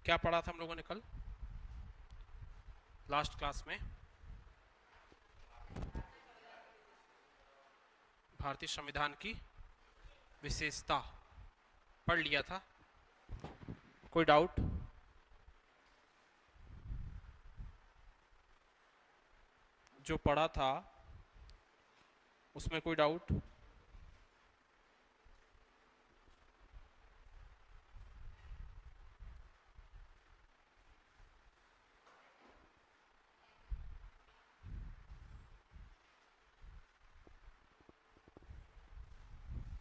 क्या पढ़ा था हम लोगों ने कल लास्ट क्लास में? भारतीय संविधान की विशेषता पढ़ लिया था। कोई डाउट? जो पढ़ा था उसमें कोई डाउट?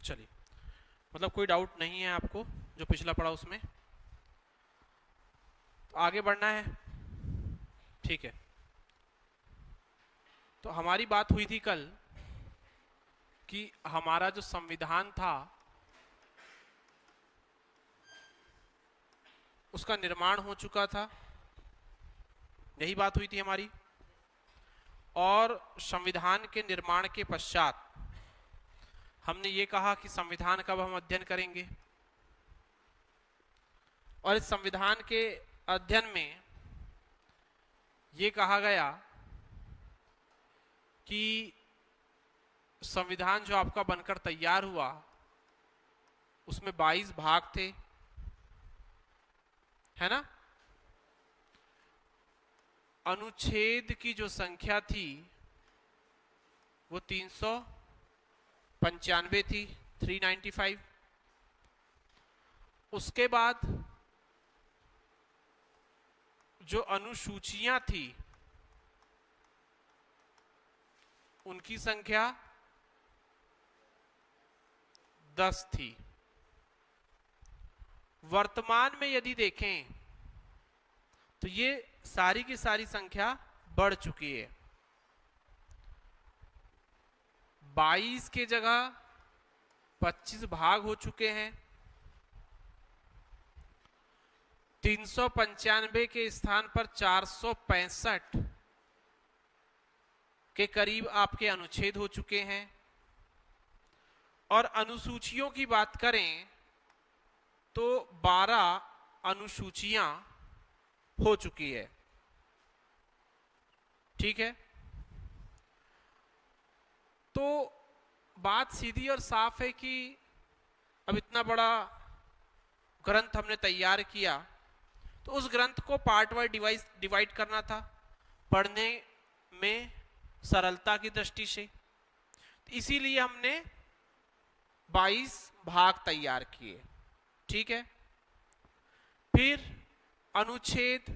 चलिए, मतलब कोई डाउट नहीं है आपको जो पिछला पढ़ा उसमें? तो आगे बढ़ना है, ठीक है। तो हमारी बात हुई थी कल कि हमारा जो संविधान था उसका निर्माण हो चुका था, यही बात हुई थी हमारी। और संविधान के निर्माण के पश्चात हमने ये कहा कि संविधान का हम अध्ययन करेंगे, और इस संविधान के अध्ययन में ये कहा गया कि संविधान जो आपका बनकर तैयार हुआ उसमें 22 भाग थे, है ना? अनुच्छेद की जो संख्या थी वो 395 थी, 395। उसके बाद जो अनुसूचियां थी उनकी संख्या 10 थी। वर्तमान में यदि देखें तो ये सारी की सारी संख्या बढ़ चुकी है। 22 के जगह 25 भाग हो चुके हैं। 395 के स्थान पर 465 के करीब आपके अनुच्छेद हो चुके हैं। और अनुसूचियों की बात करें तो 12 अनुसूचियां हो चुकी है, ठीक है। तो बात सीधी और साफ है कि अब इतना बड़ा ग्रंथ हमने तैयार किया तो उस ग्रंथ को पार्ट वाइज डिवाइड करना था, पढ़ने में सरलता की दृष्टि से। इसीलिए हमने 22 भाग तैयार किए, ठीक है। फिर अनुच्छेद,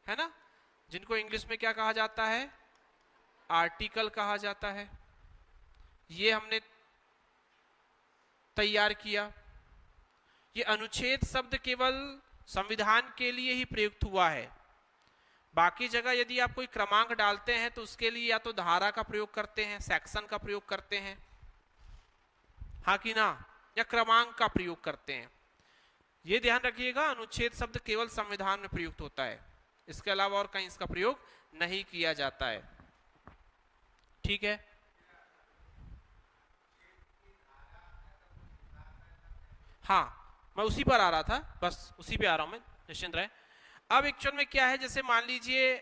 है ना, जिनको इंग्लिश में क्या कहा जाता है? आर्टिकल कहा जाता है। ये हमने तैयार किया। ये अनुच्छेद शब्द केवल संविधान के लिए ही प्रयुक्त हुआ है। बाकी जगह यदि आप कोई क्रमांक डालते हैं तो उसके लिए या तो धारा का प्रयोग करते हैं, सेक्शन का प्रयोग करते हैं, हाँ कि ना, या क्रमांक का प्रयोग करते हैं। ये ध्यान रखिएगा, अनुच्छेद शब्द केवल संविधान में प्रयुक्त होता है, इसके अलावा और कहीं इसका प्रयोग नहीं किया जाता है, ठीक है। हाँ, मैं उसी पर आ रहा था, बस उसी पे आ रहा हूं मैं, निश्चिंत रहे। अब एक्चुअल में क्या है, जैसे मान लीजिए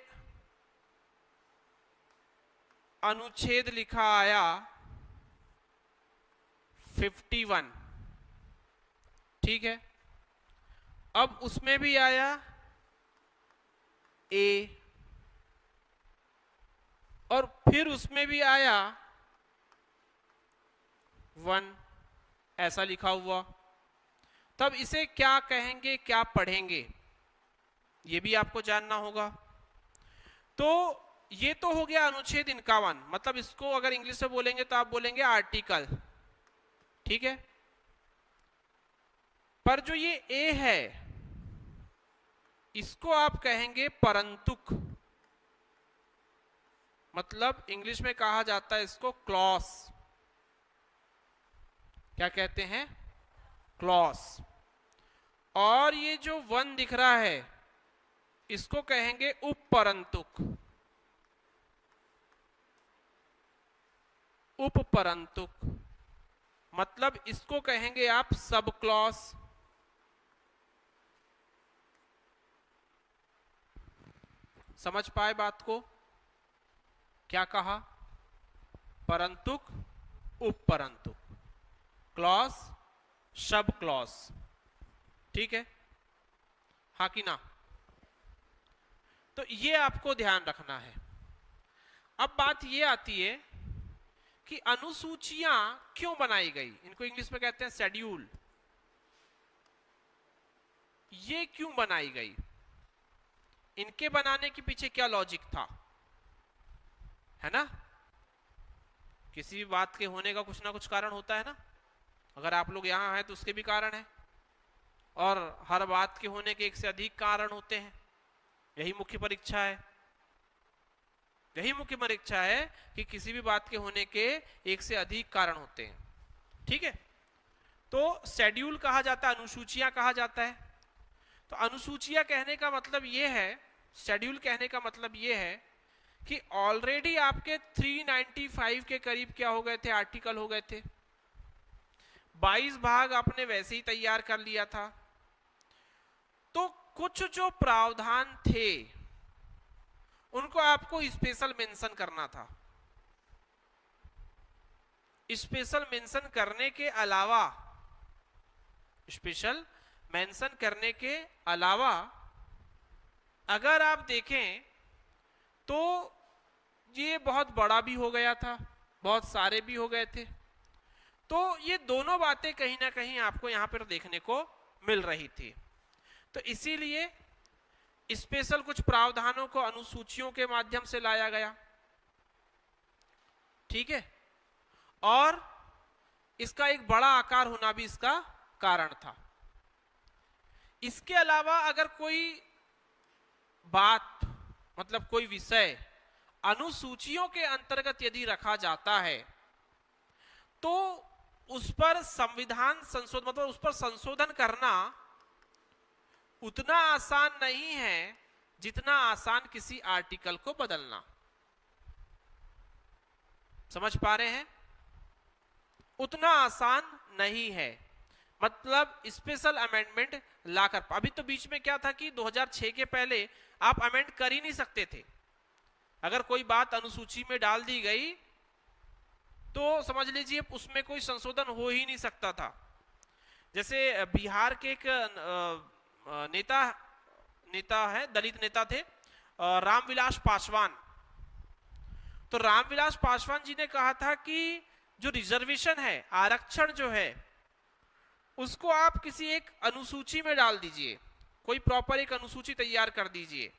अनुच्छेद लिखा आया 51, ठीक है। अब उसमें भी आया ए, और फिर उसमें भी आया 1, ऐसा लिखा हुआ। तब इसे क्या कहेंगे, क्या पढ़ेंगे, ये भी आपको जानना होगा। तो ये तो हो गया अनुच्छेद 51, मतलब इसको अगर इंग्लिश में बोलेंगे तो आप बोलेंगे आर्टिकल, ठीक है। पर जो ये ए है इसको आप कहेंगे परंतुक, मतलब इंग्लिश में कहा जाता है इसको क्लॉज। क्या कहते हैं? क्लॉज। और ये जो 1 दिख रहा है इसको कहेंगे उपपरंतुक, उपपरंतुक, मतलब इसको कहेंगे आप सब क्लॉज। समझ पाए बात को? क्या कहा? परंतुक, उपपरंतुक, क्लॉज, सब क्लॉज, ठीक है, हाँ कि ना? तो ये आपको ध्यान रखना है। अब बात ये आती है कि अनुसूचियां क्यों बनाई गई, इनको इंग्लिश में कहते हैं शेड्यूल। ये क्यों बनाई गई, इनके बनाने के पीछे क्या लॉजिक था, है ना? किसी भी बात के होने का कुछ ना कुछ कारण होता है ना। अगर आप लोग यहां हैं तो उसके भी कारण है, और हर बात के होने के एक से अधिक कारण होते हैं। यही मुख्य परीक्षा है, यही मुख्य परीक्षा है कि किसी भी बात के होने के एक से अधिक कारण होते हैं, ठीक है। तो शेड्यूल कहा जाता है, अनुसूचियां कहा जाता है। तो अनुसूचियां कहने का मतलब यह है, शेड्यूल कहने का मतलब यह है कि ऑलरेडी आपके 395 के करीब क्या हो गए थे, आर्टिकल हो गए थे। 22 भाग आपने वैसे ही तैयार कर लिया था। तो कुछ जो प्रावधान थे उनको आपको स्पेशल मेंशन करना था। स्पेशल मेंशन करने के अलावा, स्पेशल मेंशन करने के अलावा अगर आप देखें तो ये बहुत बड़ा भी हो गया था, बहुत सारे भी हो गए थे। तो ये दोनों बातें कहीं ना कहीं आपको यहां पर देखने को मिल रही थी। तो इसीलिए स्पेशल कुछ प्रावधानों को अनुसूचियों के माध्यम से लाया गया, ठीक है। और इसका एक बड़ा आकार होना भी इसका कारण था। इसके अलावा अगर कोई बात, मतलब कोई विषय अनुसूचियों के अंतर्गत यदि रखा जाता है तो उस पर संविधान संशोधन, मतलब उस पर संशोधन करना उतना आसान नहीं है जितना आसान किसी आर्टिकल को बदलना। समझ पा रहे हैं? उतना आसान नहीं है। मतलब स्पेशल अमेंडमेंट लाकर, अभी तो बीच में क्या था कि 2006 के पहले आप अमेंड कर ही नहीं सकते थे। अगर कोई बात अनुसूची में डाल दी गई तो समझ लीजिए उसमें कोई संशोधन हो ही नहीं सकता था। जैसे बिहार के एक नेता है, दलित नेता थे, रामविलास पासवान। तो रामविलास पासवान जी ने कहा था कि जो रिजर्वेशन है, आरक्षण जो है, उसको आप किसी एक अनुसूची में डाल दीजिए, कोई प्रॉपर एक अनुसूची तैयार कर दीजिए।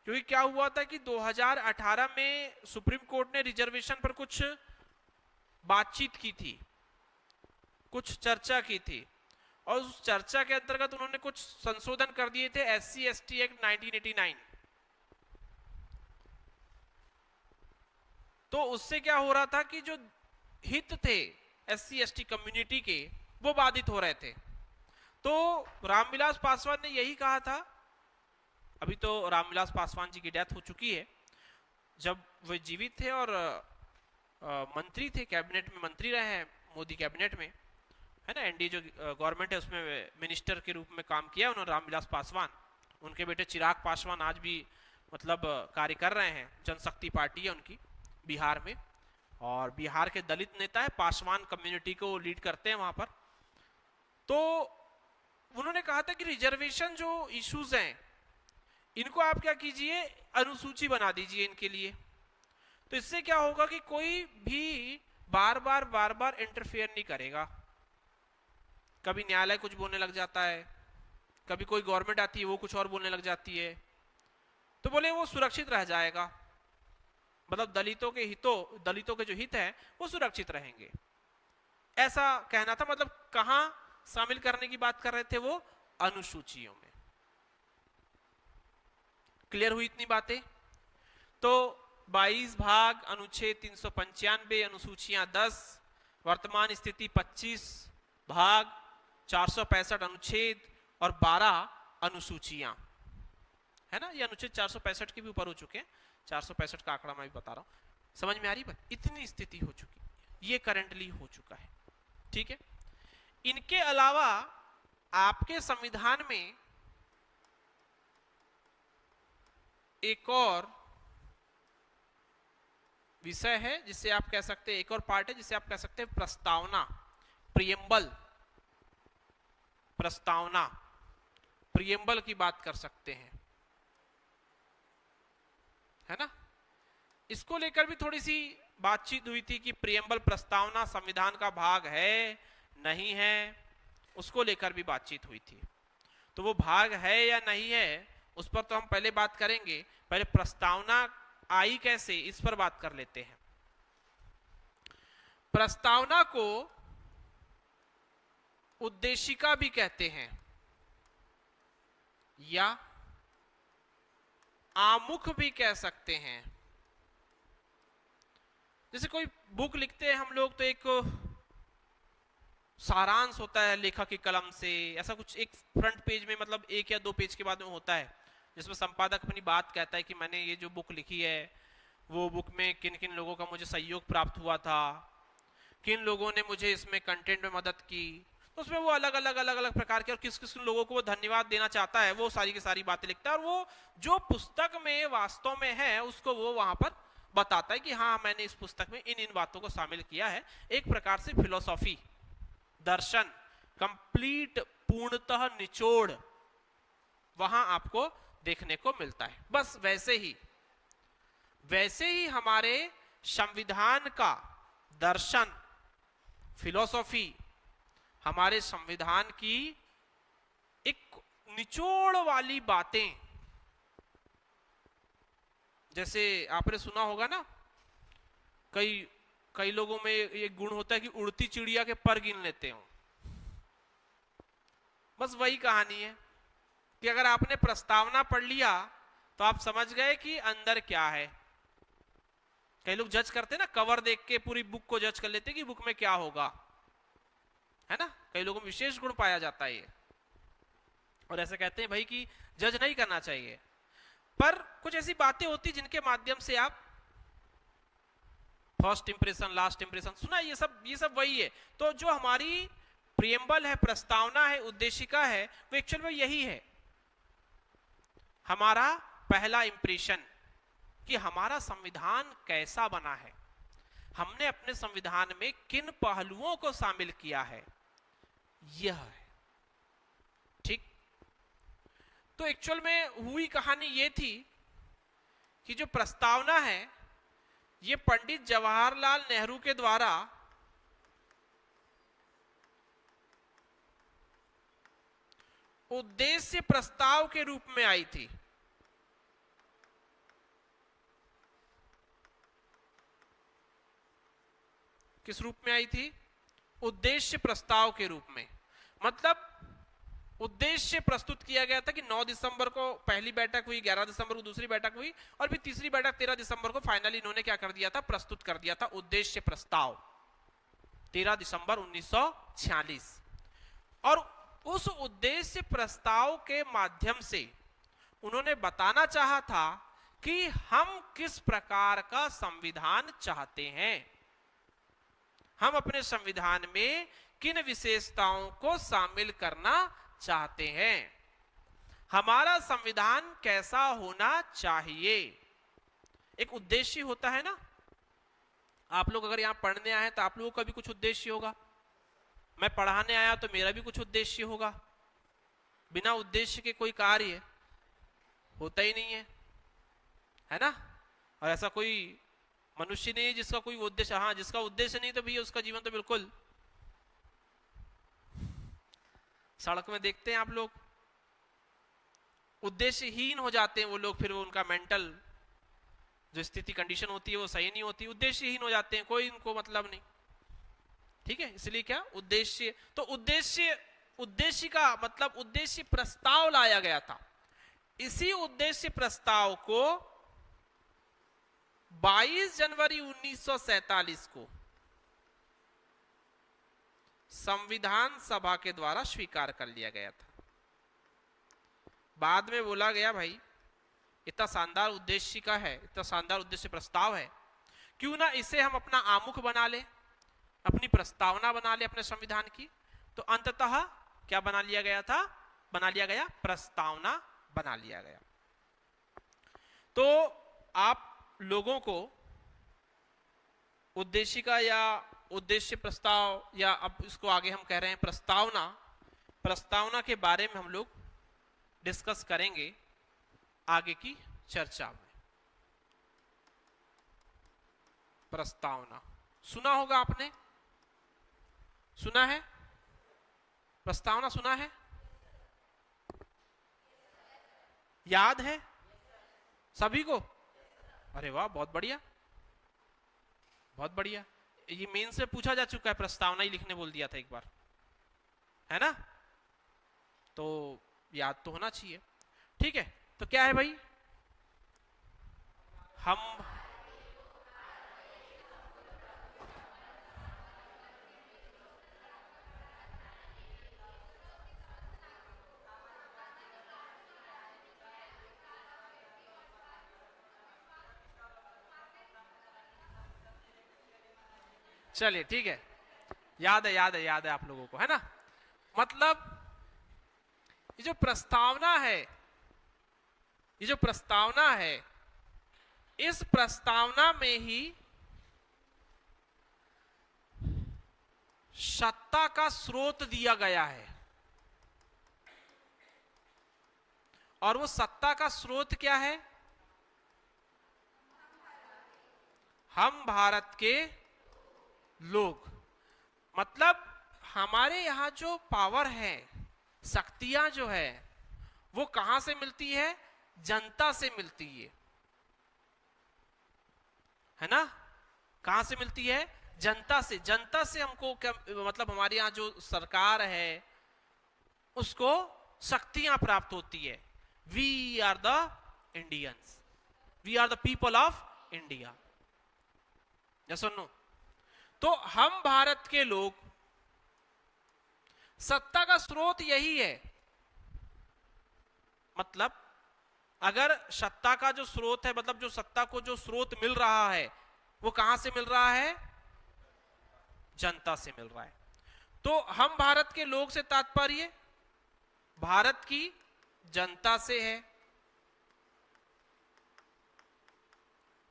क्योंकि क्या हुआ था कि 2018 में सुप्रीम कोर्ट ने रिजर्वेशन पर कुछ बातचीत की थी, कुछ चर्चा की थी, और उस चर्चा के अंतर्गत उन्होंने कुछ संशोधन कर दिए थे SC/ST एक्ट 1989। तो उससे क्या हो रहा था कि जो हित थे SC/ST कम्युनिटी के, वो बाधित हो रहे थे। तो रामविलास पासवान ने यही कहा था, अभी तो रामविलास पासवान जी की डेथ हो चुकी है, जब वे जीवित थे और मंत्री थे, कैबिनेट में मंत्री रहे हैं, मोदी कैबिनेट में, है ना, एनडीए जो गवर्नमेंट है उसमें मिनिस्टर के रूप में काम किया उन्होंने, रामविलास पासवान। उनके बेटे चिराग पासवान आज भी मतलब कार्य कर रहे हैं, जनशक्ति पार्टी है उनकी बिहार में, और बिहार के दलित नेता है, पासवान कम्युनिटी को लीड करते हैं वहां पर। तो उन्होंने कहा था कि रिजर्वेशन जो इश्यूज हैं इनको आप क्या कीजिए, अनुसूची बना दीजिए इनके लिए। तो इससे क्या होगा कि कोई भी बार बार इंटरफेयर नहीं करेगा। कभी न्यायालय कुछ बोलने लग जाता है, कभी कोई गवर्नमेंट आती है वो कुछ और बोलने लग जाती है, तो बोले वो सुरक्षित रह जाएगा, मतलब दलितों के जो हित है वो सुरक्षित रहेंगे, ऐसा कहना था। मतलब कहां शामिल करने की बात कर रहे थे वो, अनुसूचियों में। क्लियर हुई इतनी बातें? तो 22 भाग, अनुच्छेद 395, अनुसूचियां 10, वर्तमान स्थिति 25 भाग, 465 अनुच्छेद और 12 अनुसूचियां, है ना। ये अनुच्छेद 465 के भी ऊपर हो चुके हैं, 465 का आंकड़ा मैं भी बता रहा हूं। समझ में आ रही बात? इतनी स्थिति हो चुकी, ये करंटली हो चुका है, ठीक है। इनके अलावा आपके संविधान में एक और विषय है जिसे आप कह सकते हैं, एक और पार्ट है जिसे आप कह सकते हैं प्रस्तावना, प्रियम्बल। प्रस्तावना, प्रियम्बल की बात कर सकते हैं, है ना। इसको लेकर भी थोड़ी सी बातचीत हुई थी कि प्रियम्बल प्रस्तावना संविधान का भाग है नहीं है, उसको लेकर भी बातचीत हुई थी। तो वो भाग है या नहीं है उस पर तो हम पहले बात करेंगे, पहले प्रस्तावना आई कैसे इस पर बात कर लेते हैं। प्रस्तावना को उद्देशिका भी कहते हैं या आमुख भी कह सकते हैं। जैसे कोई बुक लिखते हैं हम लोग तो एक सारांश होता है लेखक की कलम से, ऐसा कुछ एक फ्रंट पेज में, मतलब 1 या 2 पेज के बाद में होता है, जिसमें संपादक अपनी बात कहता है कि मैंने ये जो बुक लिखी है वो बुक में किन किन लोगों का मुझे सहयोग प्राप्त हुआ था, किन लोगों ने मुझे इसमें कंटेंट में मदद की। तो उसमें वो अलग अलग प्रकार के और किस किस लोगों को वो धन्यवाद देना चाहता है, वो सारी की सारी बातें लिखता है और वो जो पुस्तक में वास्तव में है उसको वो वहां पर बताता है कि हाँ मैंने इस पुस्तक में इन इन बातों को शामिल किया है। एक प्रकार से फिलोसॉफी, दर्शन, कंप्लीट, पूर्णतः निचोड़ वहां आपको देखने को मिलता है। बस वैसे ही हमारे संविधान का दर्शन, फिलोसॉफी, हमारे संविधान की एक निचोड़ वाली बातें, जैसे आपने सुना होगा ना, कई लोगों में एक गुण होता है कि उड़ती चिड़िया के पर गिन लेते हो। बस वही कहानी है कि अगर आपने प्रस्तावना पढ़ लिया तो आप समझ गए कि अंदर क्या है। कई लोग जज करते हैं ना, कवर देख के पूरी बुक को जज कर लेते हैं कि बुक में क्या होगा, है ना। कई लोगों में विशेष गुण पाया जाता है ये, और ऐसे कहते हैं भाई कि जज नहीं करना चाहिए, पर कुछ ऐसी बातें होती जिनके माध्यम से आप फर्स्ट इंप्रेशन, लास्ट इंप्रेशन सुना, ये सब वही है। तो जो हमारी प्रियम्बल है, प्रस्तावना है, उद्देशिका है, वो एक्चुअल में यही है, हमारा पहला इंप्रेशन कि हमारा संविधान कैसा बना है, हमने अपने संविधान में किन पहलुओं को शामिल किया है, यह है। ठीक। तो एक्चुअल में हुई कहानी ये थी कि जो प्रस्तावना है ये पंडित जवाहरलाल नेहरू के द्वारा उद्देश्य प्रस्ताव के रूप में आई थी। किस रूप में आई थी? उद्देश्य प्रस्ताव के रूप में। मतलब उद्देश्य प्रस्तुत किया गया था कि 9 दिसंबर को पहली बैठक हुई, 11 दिसंबर को दूसरी बैठक हुई, और फिर तीसरी बैठक 13 दिसंबर को फाइनली इन्होंने क्या कर दिया था, प्रस्तुत कर दिया था उद्देश्य प्रस्ताव, 13 दिसंबर 1946। और उस उद्देश्य प्रस्ताव के माध्यम से उन्होंने बताना चाहा था कि हम किस प्रकार का संविधान चाहते हैं, हम अपने संविधान में किन विशेषताओं को शामिल करना चाहते हैं, हमारा संविधान कैसा होना चाहिए। एक उद्देश्य होता है ना। आप लोग अगर यहां पढ़ने आए तो आप लोगों का भी कुछ उद्देश्य होगा, मैं पढ़ाने आया तो मेरा भी कुछ उद्देश्य होगा। बिना उद्देश्य के कोई कार्य होता ही नहीं है ना। और ऐसा कोई मनुष्य नहीं है जिसका कोई उद्देश्य, हाँ जिसका उद्देश्य नहीं तो भैया उसका जीवन तो बिल्कुल, सड़क में देखते हैं आप लोग, उद्देश्यहीन हो जाते हैं वो लोग, फिर वो उनका मेंटल जो स्थिति कंडीशन होती है वो सही नहीं होती, उद्देश्यहीन हो जाते हैं, कोई उनको मतलब नहीं। ठीक है, इसलिए क्या उद्देश्य, तो उद्देश्य का मतलब उद्देश्य प्रस्ताव लाया गया था। इसी उद्देश्य प्रस्ताव को 22 जनवरी 1947 को संविधान सभा के द्वारा स्वीकार कर लिया गया था। बाद में बोला गया भाई इतना शानदार उद्देश्य का है, इतना शानदार उद्देश्य प्रस्ताव है, क्यों ना इसे हम अपना आमुख बना ले, अपनी प्रस्तावना बना ले अपने संविधान की। तो अंततः क्या बना लिया गया था, बना लिया गया प्रस्तावना बना लिया गया। तो आप लोगों को उद्देशिका या उद्देश्य प्रस्ताव, या अब इसको आगे हम कह रहे हैं प्रस्तावना, प्रस्तावना के बारे में हम लोग डिस्कस करेंगे आगे की चर्चा में। प्रस्तावना सुना होगा आपने, सुना है? प्रस्तावना सुना है? याद है सभी को? अरे वाह, बहुत बढ़िया, बहुत बढ़िया। ये मेंस में पूछा जा चुका है, प्रस्तावना ही लिखने बोल दिया था एक बार, है ना? तो याद तो होना चाहिए। ठीक है, तो क्या है भाई? हम चलिए ठीक है, याद है, याद है, याद है आप लोगों को, है ना? मतलब ये जो प्रस्तावना है, ये जो प्रस्तावना है, इस प्रस्तावना में ही सत्ता का स्रोत दिया गया है। और वो सत्ता का स्रोत क्या है? हम भारत के लोग। मतलब हमारे यहां जो पावर है, शक्तियां जो है, वो कहां से मिलती है? जनता से मिलती है ना? कहां से मिलती है? जनता से। जनता से हमको क्या मतलब? हमारे यहां जो सरकार है उसको शक्तियां प्राप्त होती है। We are the Indians, we are the people of India. Yes और नो? तो हम भारत के लोग, सत्ता का स्रोत यही है। मतलब अगर सत्ता का जो स्रोत है, मतलब जो सत्ता को जो स्रोत मिल रहा है, वो कहां से मिल रहा है? जनता से मिल रहा है। तो हम भारत के लोग से तात्पर्य भारत की जनता से है।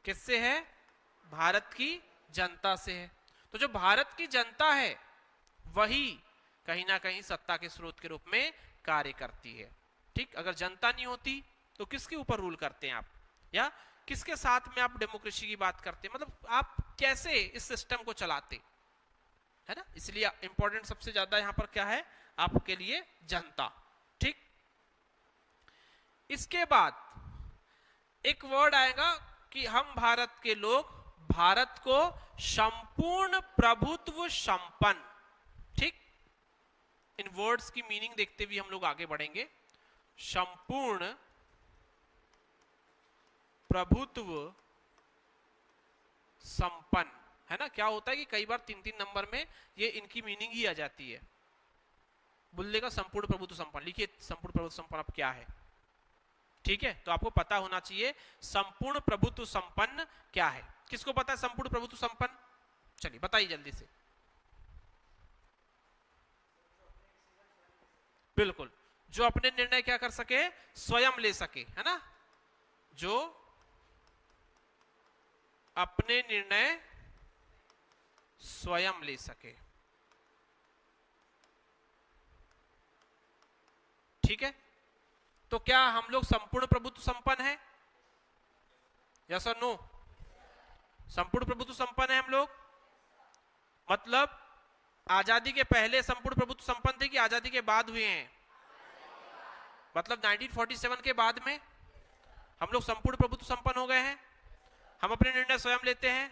किससे है? भारत की जनता से है। तो जो भारत की जनता है वही कहीं ना कहीं सत्ता के स्रोत के रूप में कार्य करती है। ठीक, अगर जनता नहीं होती तो किसके ऊपर रूल करते हैं आप, या किसके साथ में आप डेमोक्रेसी की बात करते हैं? मतलब आप कैसे इस सिस्टम को चलाते, है ना? इसलिए इंपॉर्टेंट सबसे ज्यादा यहां पर क्या है आपके लिए? जनता। ठीक, इसके बाद एक वर्ड आएगा कि हम भारत के लोग भारत को संपूर्ण प्रभुत्व संपन्न। ठीक, इन वर्ड्स की मीनिंग देखते हुए हम लोग आगे बढ़ेंगे। संपूर्ण प्रभुत्व संपन्न, है ना? क्या होता है कि कई बार 3-3 नंबर में ये इनकी मीनिंग ही आ जाती है। बुल्ले का संपूर्ण प्रभुत्व संपन्न, लिखिए संपूर्ण प्रभुत्व संपन्न अब क्या है? ठीक है, तो आपको पता होना चाहिए संपूर्ण प्रभुत्व संपन्न क्या है। किसको पता है संपूर्ण प्रभुत्व संपन्न? चलिए बताइए जल्दी से। बिल्कुल, जो अपने निर्णय क्या कर सके? स्वयं ले सके, है ना? जो अपने निर्णय स्वयं ले सके। ठीक है, तो क्या हम लोग संपूर्ण प्रभुत्व संपन्न है? यस और नो? संपूर्ण प्रभुत्व संपन्न है हम लोग। मतलब आजादी के पहले संपूर्ण प्रभुत्व संपन्न थे कि आजादी के बाद हुए हैं? मतलब 1947 के बाद में हम लोग संपूर्ण प्रभुत्व संपन्न हो गए हैं। हम अपने निर्णय स्वयं लेते हैं।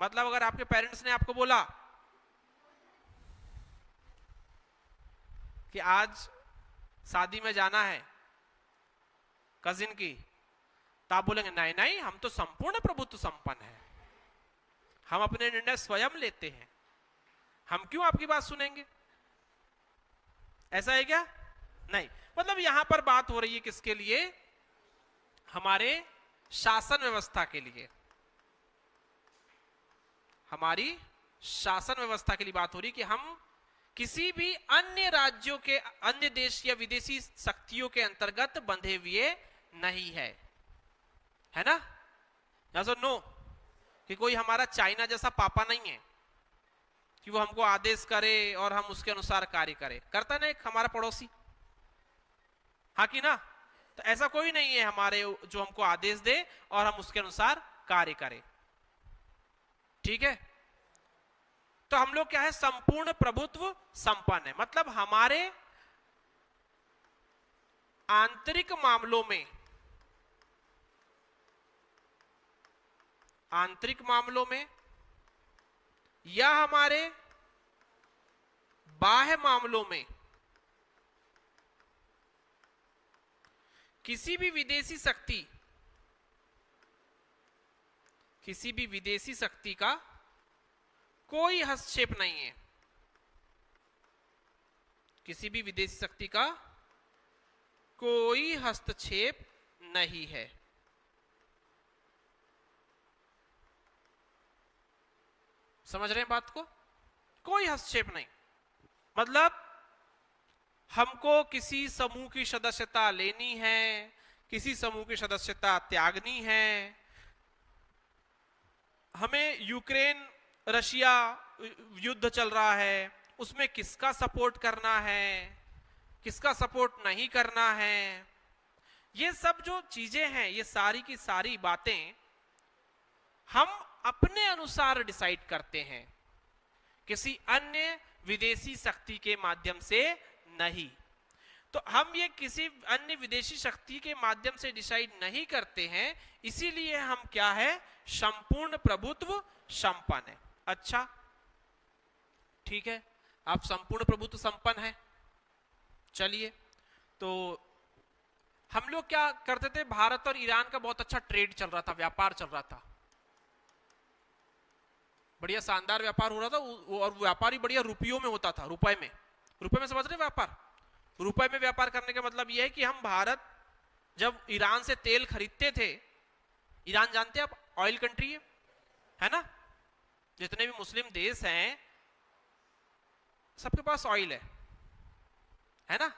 मतलब अगर आपके पेरेंट्स ने आपको बोला कि आज शादी में जाना है कजिन की, तो आप बोलेंगे नहीं नहीं, हम तो संपूर्ण प्रभुत्व संपन्न है, हम अपने निर्णय स्वयं लेते हैं, हम क्यों आपकी बात सुनेंगे? ऐसा है क्या? नहीं। मतलब यहां पर बात हो रही है किसके लिए? हमारे शासन व्यवस्था के लिए, हमारी शासन व्यवस्था के लिए बात हो रही कि हम किसी भी अन्य राज्यों के, अन्य देश या विदेशी शक्तियों के अंतर्गत बंधे हुए नहीं है। है ना? या सो नो? कि कोई हमारा चाइना जैसा पापा नहीं है कि वो हमको आदेश करे और हम उसके अनुसार कार्य करें। करता ना एक हमारा पड़ोसी, हाँ कि ना? तो ऐसा कोई नहीं है हमारे जो हमको आदेश दे और हम उसके अनुसार कार्य करें। ठीक है? तो हम लोग क्या है, संपूर्ण प्रभुत्व संपन्न है। मतलब हमारे आंतरिक मामलों में, या हमारे बाह्य मामलों में किसी भी विदेशी शक्ति का कोई हस्तक्षेप नहीं है। किसी भी विदेशी शक्ति का कोई हस्तक्षेप नहीं है। समझ रहे हैं बात को? कोई हस्तक्षेप नहीं। मतलब हमको किसी समूह की सदस्यता लेनी है, किसी समूह की सदस्यता त्यागनी है, हमें यूक्रेन रशिया युद्ध चल रहा है, उसमें किसका सपोर्ट करना है, किसका सपोर्ट नहीं करना है, ये सब जो चीजें हैं, ये सारी की सारी बातें हम अपने अनुसार डिसाइड करते हैं, किसी अन्य विदेशी शक्ति के माध्यम से नहीं। तो हम ये किसी अन्य विदेशी शक्ति के माध्यम से डिसाइड नहीं करते हैं, इसीलिए हम क्या है, संपूर्ण प्रभुत्व संपन्न है। अच्छा ठीक है, आप संपूर्ण प्रभुत्व संपन्न है। चलिए, तो हम लोग क्या करते थे, भारत और ईरान का बहुत अच्छा ट्रेड चल रहा था, व्यापार चल रहा था, बढ़िया शानदार व्यापार हो रहा था, और व्यापार ही बढ़िया रुपयों में होता था, रुपए में समझ रहे व्यापार? रुपए में व्यापार करने का मतलब यह है कि हम भारत जब ईरान से तेल खरीदते थे, ईरान जानते हैं आप, ऑयल कंट्री है ना? जितने भी मुस्लिम देश हैं सबके पास ऑयल है ना?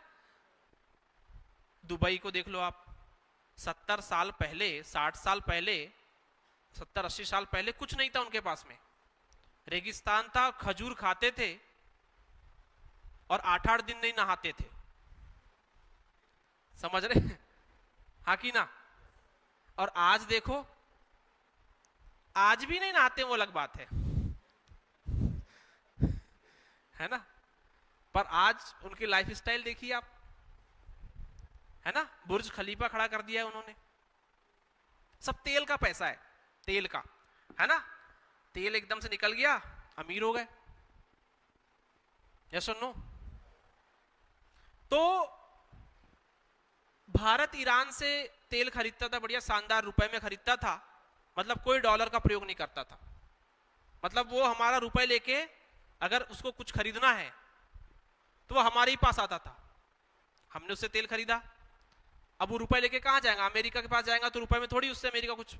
दुबई को देख लो आप, 70 साल पहले, 60 साल पहले, 70-80 साल पहले कुछ नहीं था उनके पास में, रेगिस्तान था, खजूर खाते थे और 8-8 दिन नहीं नहाते थे। समझ रहे? हाँ कि ना? और आज देखो, आज भी नहीं नहाते, वो अलग बात है ना? पर आज उनकी लाइफ स्टाइल देखिए आप, है ना? बुर्ज खलीफा खड़ा कर दिया है उन्होंने, सब तेल का पैसा है, तेल का, है ना? तेल एकदम से निकल गया, अमीर हो गए। यस और नो? तो भारत ईरान से तेल खरीदता था, बढ़िया शानदार रुपए में खरीदता था, मतलब कोई डॉलर का प्रयोग नहीं करता था। मतलब वो हमारा रुपए लेके अगर उसको कुछ खरीदना है तो वो हमारे ही पास आता था, हमने उससे तेल खरीदा। अब वो रुपए लेके कहां जाएगा? अमेरिका के पास जाएगा तो रुपए में थोड़ी उससे अमेरिका कुछ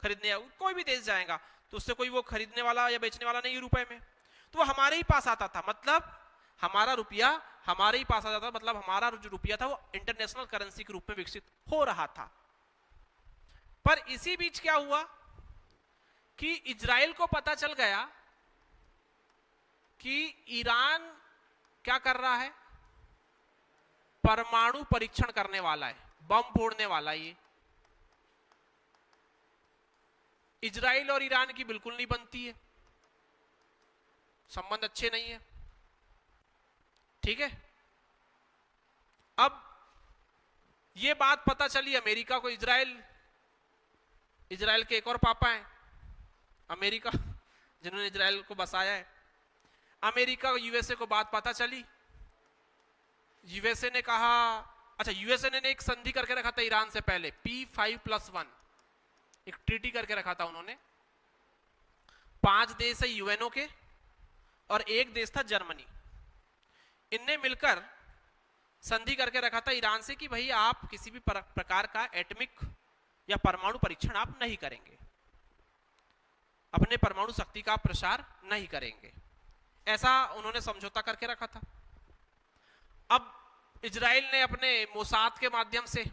खरीदने आएगा, कोई भी देश जाएगा तो उससे कोई वो खरीदने वाला या बेचने वाला नहीं रुपए में, तो वो हमारे ही पास आता था। मतलब हमारा रुपया हमारे ही पास आता था, मतलब हमारा जो रुपया था वो इंटरनेशनल करेंसी के रूप में विकसित हो रहा था। पर इसी बीच क्या हुआ कि इजराइल को पता चल गया कि ईरान क्या कर रहा है, परमाणु परीक्षण करने वाला है, बम फोड़ने वाला है। ये इजराइल और ईरान की बिल्कुल नहीं बनती है, संबंध अच्छे नहीं है, ठीक है? अब ये बात पता चली अमेरिका को, इजराइल के एक और पापा हैं, अमेरिका, जिन्होंने इजराइल को बसाया है। अमेरिका और यूएसए को बात पता चली, यूएसए ने कहा, अच्छा यूएसए ने एक संधि करके रखा था ईरान से पहले, P5+1 एक ट्रीटी करके रखा था उन्होंने। 5 देश है यूएनओ के और एक देश था जर्मनी, इनने मिलकर संधि करके रखा था ईरान से कि भाई आप किसी भी प्रकार का एटॉमिक या परमाणु परीक्षण आप नहीं करेंगे, अपने परमाणु शक्ति का प्रसार नहीं करेंगे, ऐसा उन्होंने समझौता करके रखा था। अब इजराइल ने अपने मोसाद के माध्यम से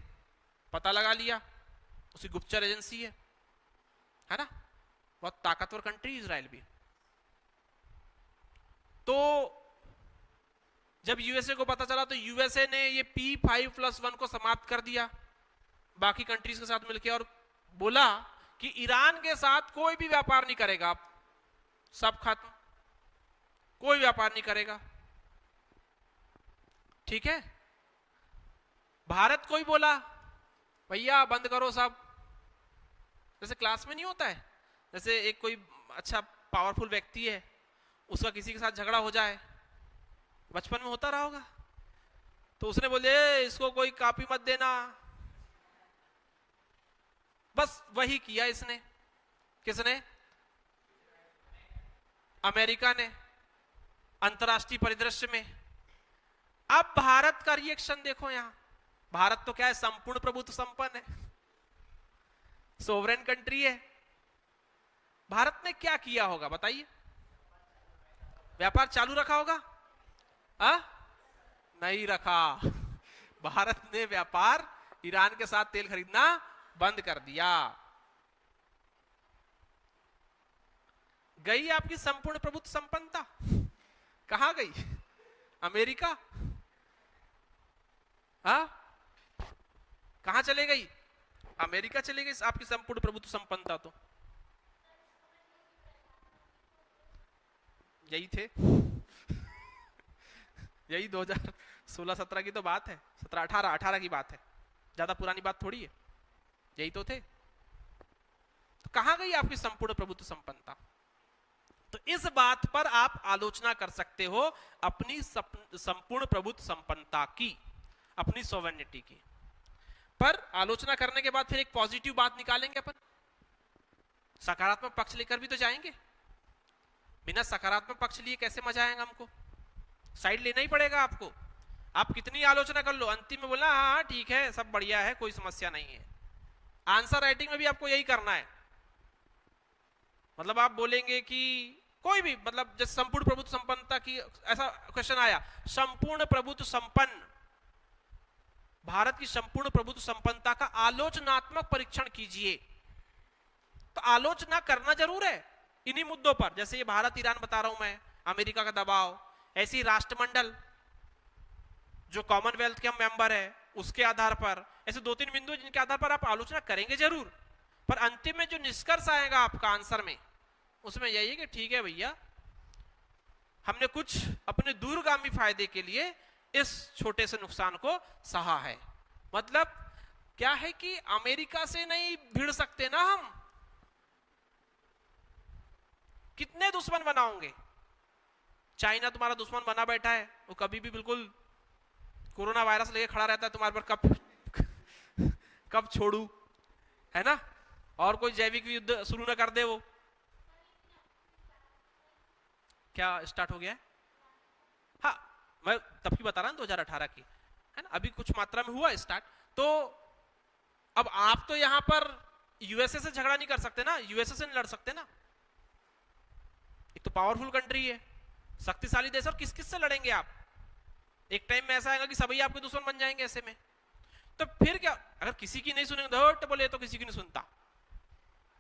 पता लगा लिया उसकी गुप्तचर एजेंसी है ना, बहुत ताकतवर कंट्री इजराइल भी। तो जब यूएसए को पता चला तो यूएसए ने ये P5+1 को समाप्त कर दिया बाकी कंट्रीज के साथ मिलकर, और बोला कि ईरान के साथ कोई भी व्यापार नहीं करेगा, आप सब खत्म, कोई व्यापार नहीं करेगा। ठीक है, भारत को ही बोला भैया बंद करो सब। जैसे क्लास में नहीं होता है, जैसे एक कोई अच्छा पावरफुल व्यक्ति है, उसका किसी के साथ झगड़ा हो जाए, बचपन में होता रहा होगा, तो उसने बोले इसको कोई कॉपी मत देना। बस वही किया इसने। किसने? अमेरिका ने, अंतरराष्ट्रीय परिदृश्य में। अब भारत का रिएक्शन देखो यहां। भारत तो क्या है, संपूर्ण प्रभुत्व संपन्न है, सोवरेन कंट्री है। भारत ने क्या किया होगा बताइए? व्यापार चालू रखा होगा? नहीं रखा। भारत ने व्यापार ईरान के साथ तेल खरीदना बंद कर दिया। गई आपकी संपूर्ण प्रभुत्व संपन्नता, कहां गई? अमेरिका? कहां चले गई? अमेरिका चले गई आपकी संपूर्ण प्रभुत्व संपन्नता। तो यही थे यही 2016-17 की तो बात है, 17-18 की बात है, ज्यादा पुरानी बात थोड़ी है, यही तो थे। तो कहां गई आपकी संपूर्ण प्रभुत्व संपन्नता? तो इस बात पर आप आलोचना कर सकते हो अपनी संपूर्ण प्रभुत्व संपन्नता की, अपनी सोवेरेनिटी की। पर आलोचना करने के बाद फिर एक पॉजिटिव बात निकालेंगे अपन, सकारात्मक पक्ष लेकर भी तो जाएंगे। बिना सकारात्मक पक्ष लिए कैसे मजा आएगा हमको? साइड लेना ही पड़ेगा आपको। आप कितनी आलोचना कर लो, अंतिम में बोला हाँ ठीक है सब बढ़िया है कोई समस्या नहीं है। आंसर राइटिंग में भी आपको यही करना है। मतलब आप बोलेंगे कि कोई भी, मतलब जैसे संपूर्ण प्रभुत्व संपन्नता की ऐसा क्वेश्चन आया, संपूर्ण प्रभुत्व संपन्न, भारत की संपूर्ण प्रभुत्व संपन्नता का आलोचनात्मक परीक्षण कीजिए। तो आलोचना करना जरूर है इन्हीं मुद्दों पर, जैसे ये भारत ईरान बता रहा हूं मैं, अमेरिका का दबाव, ऐसी राष्ट्रमंडल जो कॉमनवेल्थ के हम मेंबर है उसके आधार पर, ऐसे 2-3 बिंदु जिनके आधार पर आप आलोचना करेंगे जरूर। पर अंतिम में जो निष्कर्ष आएगा आपका आंसर में, उसमें यही है कि ठीक है भैया हमने कुछ अपने दूरगामी फायदे के लिए इस छोटे से नुकसान को सहा है। मतलब क्या है कि अमेरिका से नहीं भिड़ सकते ना हम, कितने दुश्मन बनाओगे? चाइना तुम्हारा दुश्मन बना बैठा है, वो कभी भी बिल्कुल कोरोना वायरस लेके खड़ा रहता है तुम्हारे पर, कब छोड़ू, है ना? और कोई जैविक युद्ध शुरू ना कर दे वो। क्या स्टार्ट हो गया है? हाँ, मैं तब की बता रहा हूं 2018 की, है ना? अभी कुछ मात्रा में हुआ स्टार्ट। तो अब आप तो यहां पर यूएसए से झगड़ा नहीं कर सकते ना, यूएसए से नहीं लड़ सकते ना। एक तो पावरफुल कंट्री है, शक्तिशाली देश, और किस किस से लड़ेंगे आप? एक टाइम में ऐसा आएगा कि सभी आपके दुश्मन बन जाएंगे ऐसे में। तो फिर क्या, अगर किसी की नहीं सुनेंगे तो बोले तो किसी की नहीं सुनता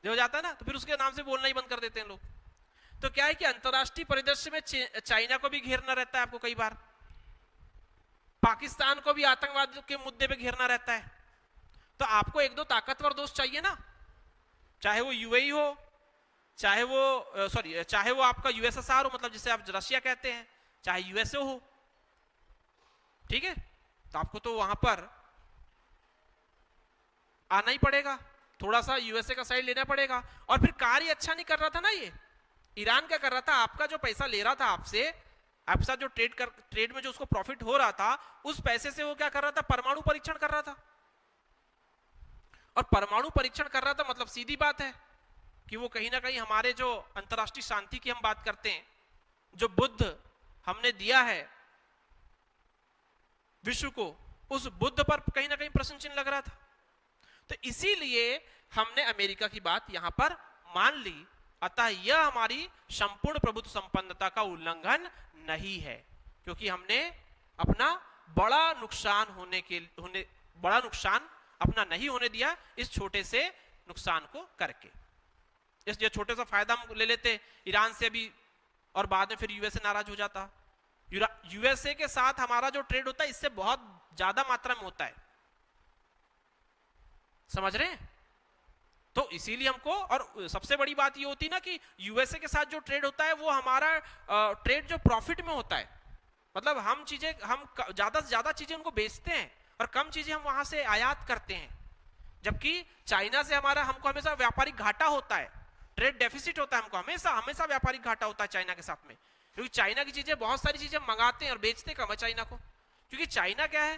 हो जाता है ना, तो फिर उसके नाम से बोलना ही बंद कर देते हैं लोग। तो क्या है कि अंतरराष्ट्रीय परिदृश्य में चाइना को भी घेरना रहता है आपको, कई बार पाकिस्तान को भी आतंकवाद के मुद्दे पे घेरना रहता है। तो आपको एक दो ताकतवर दोस्त चाहिए ना, चाहे वो यूएई हो, चाहे वो आपका यूएसएसआर हो, मतलब जिसे आप रशिया कहते हैं, चाहे यूएसए हो, ठीक है? तो आपको तो वहां पर आना ही पड़ेगा, थोड़ा सा यूएसए का साइड लेना पड़ेगा। और फिर कार्य अच्छा नहीं कर रहा था ना ये ईरान, क्या कर रहा था? आपका जो पैसा ले रहा था आपसे, आपके साथ जो ट्रेड में जो उसको प्रॉफिट हो रहा था, उस पैसे से वो क्या कर रहा था? परमाणु परीक्षण कर रहा था। और परमाणु परीक्षण कर रहा था मतलब सीधी बात है कि वो कहीं ना कहीं हमारे जो अंतरराष्ट्रीय शांति की हम बात करते हैं, जो बुद्ध हमने दिया है विश्व को, उस बुद्ध पर कहीं ना कहीं प्रश्न चिन्ह लग रहा था। तो इसीलिए हमने अमेरिका की बात यहां पर मान ली। अतः यह हमारी संपूर्ण प्रभुत्व संपन्नता का उल्लंघन नहीं है, क्योंकि हमने अपना बड़ा नुकसान अपना नहीं होने दिया इस छोटे से नुकसान को करके। इसलिए छोटे सा फायदा हम ले लेते ईरान से भी, और बाद में फिर यूएसए नाराज हो जाता। यूएसए के साथ हमारा जो ट्रेड होता है इससे बहुत ज्यादा मात्रा में होता है, समझ रहे हैं? तो इसीलिए हमको, और सबसे बड़ी बात ये होती है ना कि यूएसए के साथ जो ट्रेड होता है वो हमारा ट्रेड जो प्रॉफिट में होता है, मतलब हम ज्यादा से ज्यादा चीजें उनको बेचते हैं और कम चीजें हम वहां से आयात करते हैं। जबकि चाइना से हमको हमेशा व्यापारिक घाटा होता है, ट्रेड डेफिसिट होता है, हमको हमेशा व्यापारिक घाटा होता है चाइना के साथ में, क्योंकि चाइना की चीजें, बहुत सारी चीजें मंगाते हैं और बेचते कम है चाइना को। क्योंकि चाइना क्या है,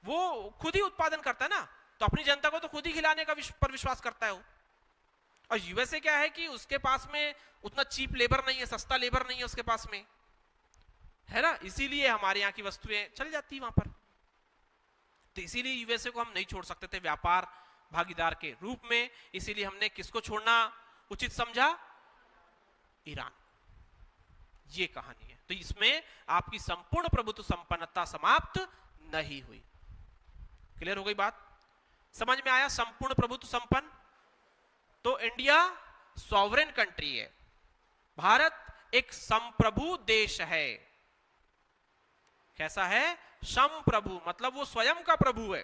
वो खुद ही उत्पादन करता है ना, तो अपनी जनता को तो खुद ही खिलाने का पर विश्वास करता है वो। और यूएसए क्या है कि उसके पास में उतना चीप लेबर नहीं है, सस्ता लेबर नहीं है उसके पास में, है ना, इसीलिए हमारे यहाँ की वस्तुएं चल जाती वहां पर। तो इसीलिए यूएसए को हम नहीं छोड़ सकते थे व्यापार भागीदार के रूप में, इसीलिए हमने किसको छोड़ना उचित समझा? ईरान। ये कहानी है। तो इसमें आपकी संपूर्ण प्रभुत्व संपन्नता समाप्त नहीं हुई। क्लियर हो गई बात? समझ में आया? संपूर्ण प्रभुत्व संपन्न। तो इंडिया सॉवरेन कंट्री है, भारत एक संप्रभु देश है। कैसा है? संप्रभु, मतलब वो स्वयं का प्रभु है,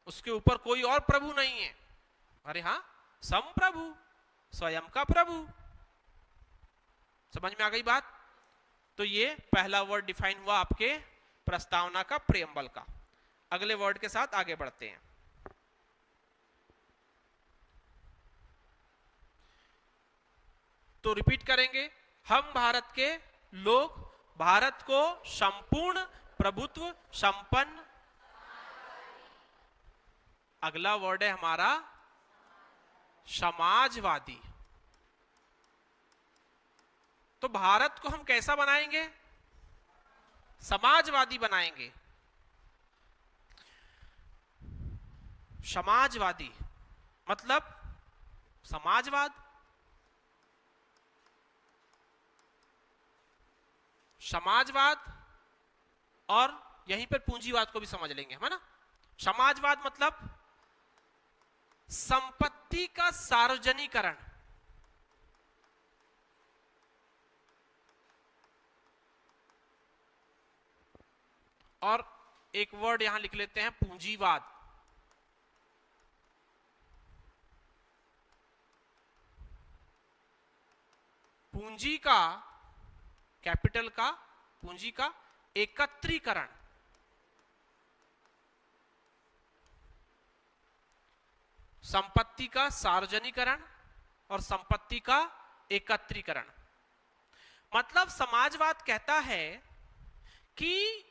उसके ऊपर कोई और प्रभु नहीं है। अरे हाँ, संप्रभु, स्वयं का प्रभु। समझ में आ गई बात? तो ये पहला वर्ड डिफाइन हुआ आपके प्रस्तावना का, प्रेम्बल का। अगले वर्ड के साथ आगे बढ़ते हैं। तो रिपीट करेंगे, हम भारत के लोग भारत को संपूर्ण प्रभुत्व संपन्न, अगला वर्ड है हमारा समाजवादी। तो भारत को हम कैसा बनाएंगे? समाजवादी बनाएंगे। समाजवादी मतलब समाजवाद, समाजवाद, और यहीं पर पूंजीवाद को भी समझ लेंगे, है ना। समाजवाद मतलब संपत्ति का सार्वजनिकरण, और एक वर्ड यहां लिख लेते हैं पूंजीवाद। पूंजी का, कैपिटल का, पूंजी का एकत्रीकरण। संपत्ति का सार्वजनिकरण और संपत्ति का एकत्रीकरण। मतलब समाजवाद कहता है कि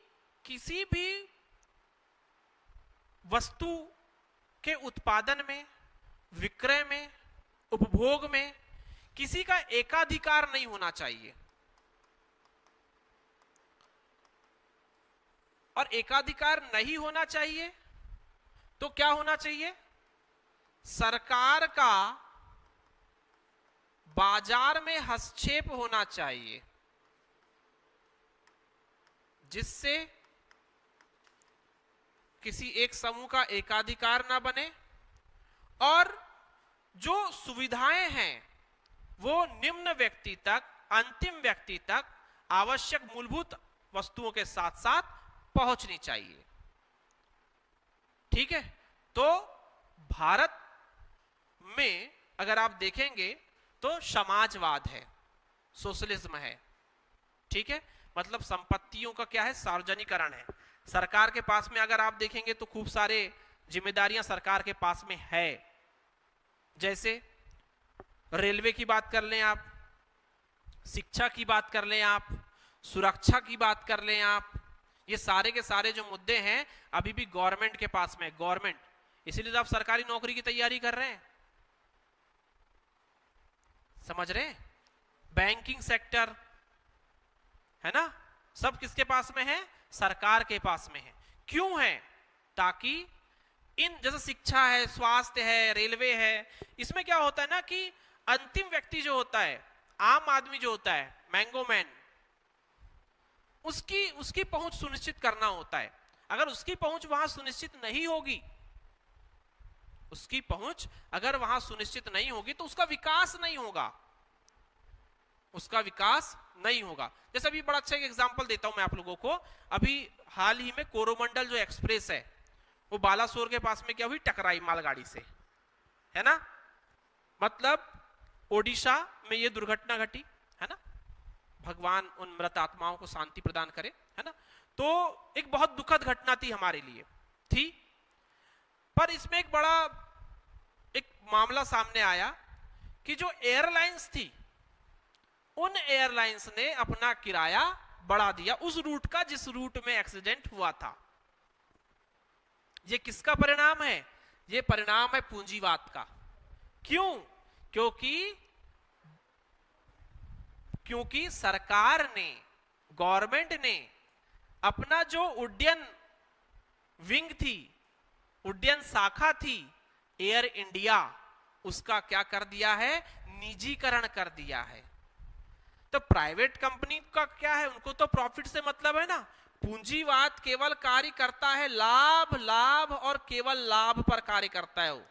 किसी भी वस्तु के उत्पादन में, विक्रय में, उपभोग में किसी का एकाधिकार नहीं होना चाहिए। और एकाधिकार नहीं होना चाहिए तो क्या होना चाहिए? सरकार का बाजार में हस्तक्षेप होना चाहिए, जिससे किसी एक समूह का एकाधिकार ना बने और जो सुविधाएं हैं वो निम्न व्यक्ति तक, अंतिम व्यक्ति तक आवश्यक मूलभूत वस्तुओं के साथ साथ पहुंचनी चाहिए। ठीक है। तो भारत में अगर आप देखेंगे तो समाजवाद है, सोशलिज्म है। ठीक है, मतलब संपत्तियों का क्या है? सार्वजनिकरण है। सरकार के पास में अगर आप देखेंगे तो खूब सारे जिम्मेदारियां सरकार के पास में है। जैसे रेलवे की बात कर लें आप, शिक्षा की बात कर लें आप, सुरक्षा की बात कर लें आप, ये सारे के सारे जो मुद्दे हैं अभी भी गवर्नमेंट के पास में। गवर्नमेंट, इसीलिए तो आप सरकारी नौकरी की तैयारी कर रहे हैं, समझ रहे हैं। बैंकिंग सेक्टर है ना, सब किसके पास में है? सरकार के पास में है। क्यों है? ताकि इन जैसे शिक्षा है, स्वास्थ्य है, रेलवे है, इसमें क्या होता है ना कि अंतिम व्यक्ति जो होता है, आम आदमी जो होता है, मैंगो मैन, उसकी पहुंच सुनिश्चित करना होता है। अगर उसकी पहुंच वहां सुनिश्चित नहीं होगी उसकी पहुंच अगर वहां सुनिश्चित नहीं होगी तो उसका विकास नहीं होगा, उसका विकास नहीं होगा। जैसे अभी बड़ा अच्छा एक एग्जांपल देता हूं मैं आप लोगों को। अभी हाल ही में कोरोमंडल जो एक्सप्रेस है वो बालासोर के पास में क्या हुई, टकराई मालगाड़ी से, है ना। मतलब ओडिशा में ये दुर्घटना घटी, है ना। भगवान उन मृत आत्माओं को शांति प्रदान करे, है ना। तो एक बहुत दुखद घटना थी हमारे लिए, थी। पर इसमें एक बड़ा एक मामला सामने आया कि जो एयरलाइंस थी, उन एयरलाइंस ने अपना किराया बढ़ा दिया उस रूट का जिस रूट में एक्सीडेंट हुआ था। ये किसका परिणाम है? ये परिणाम है पूंजीवाद का। क्यों? क्योंकि सरकार ने, गवर्नमेंट ने अपना जो उड्डयन विंग थी, उड्डयन शाखा थी एयर इंडिया, उसका क्या कर दिया है, निजीकरण कर दिया है। तो प्राइवेट कंपनी का क्या है, उनको तो प्रॉफिट से मतलब है ना। पूंजीवाद केवल कार्य करता है लाभ, लाभ और केवल लाभ पर कार्य करता है वो,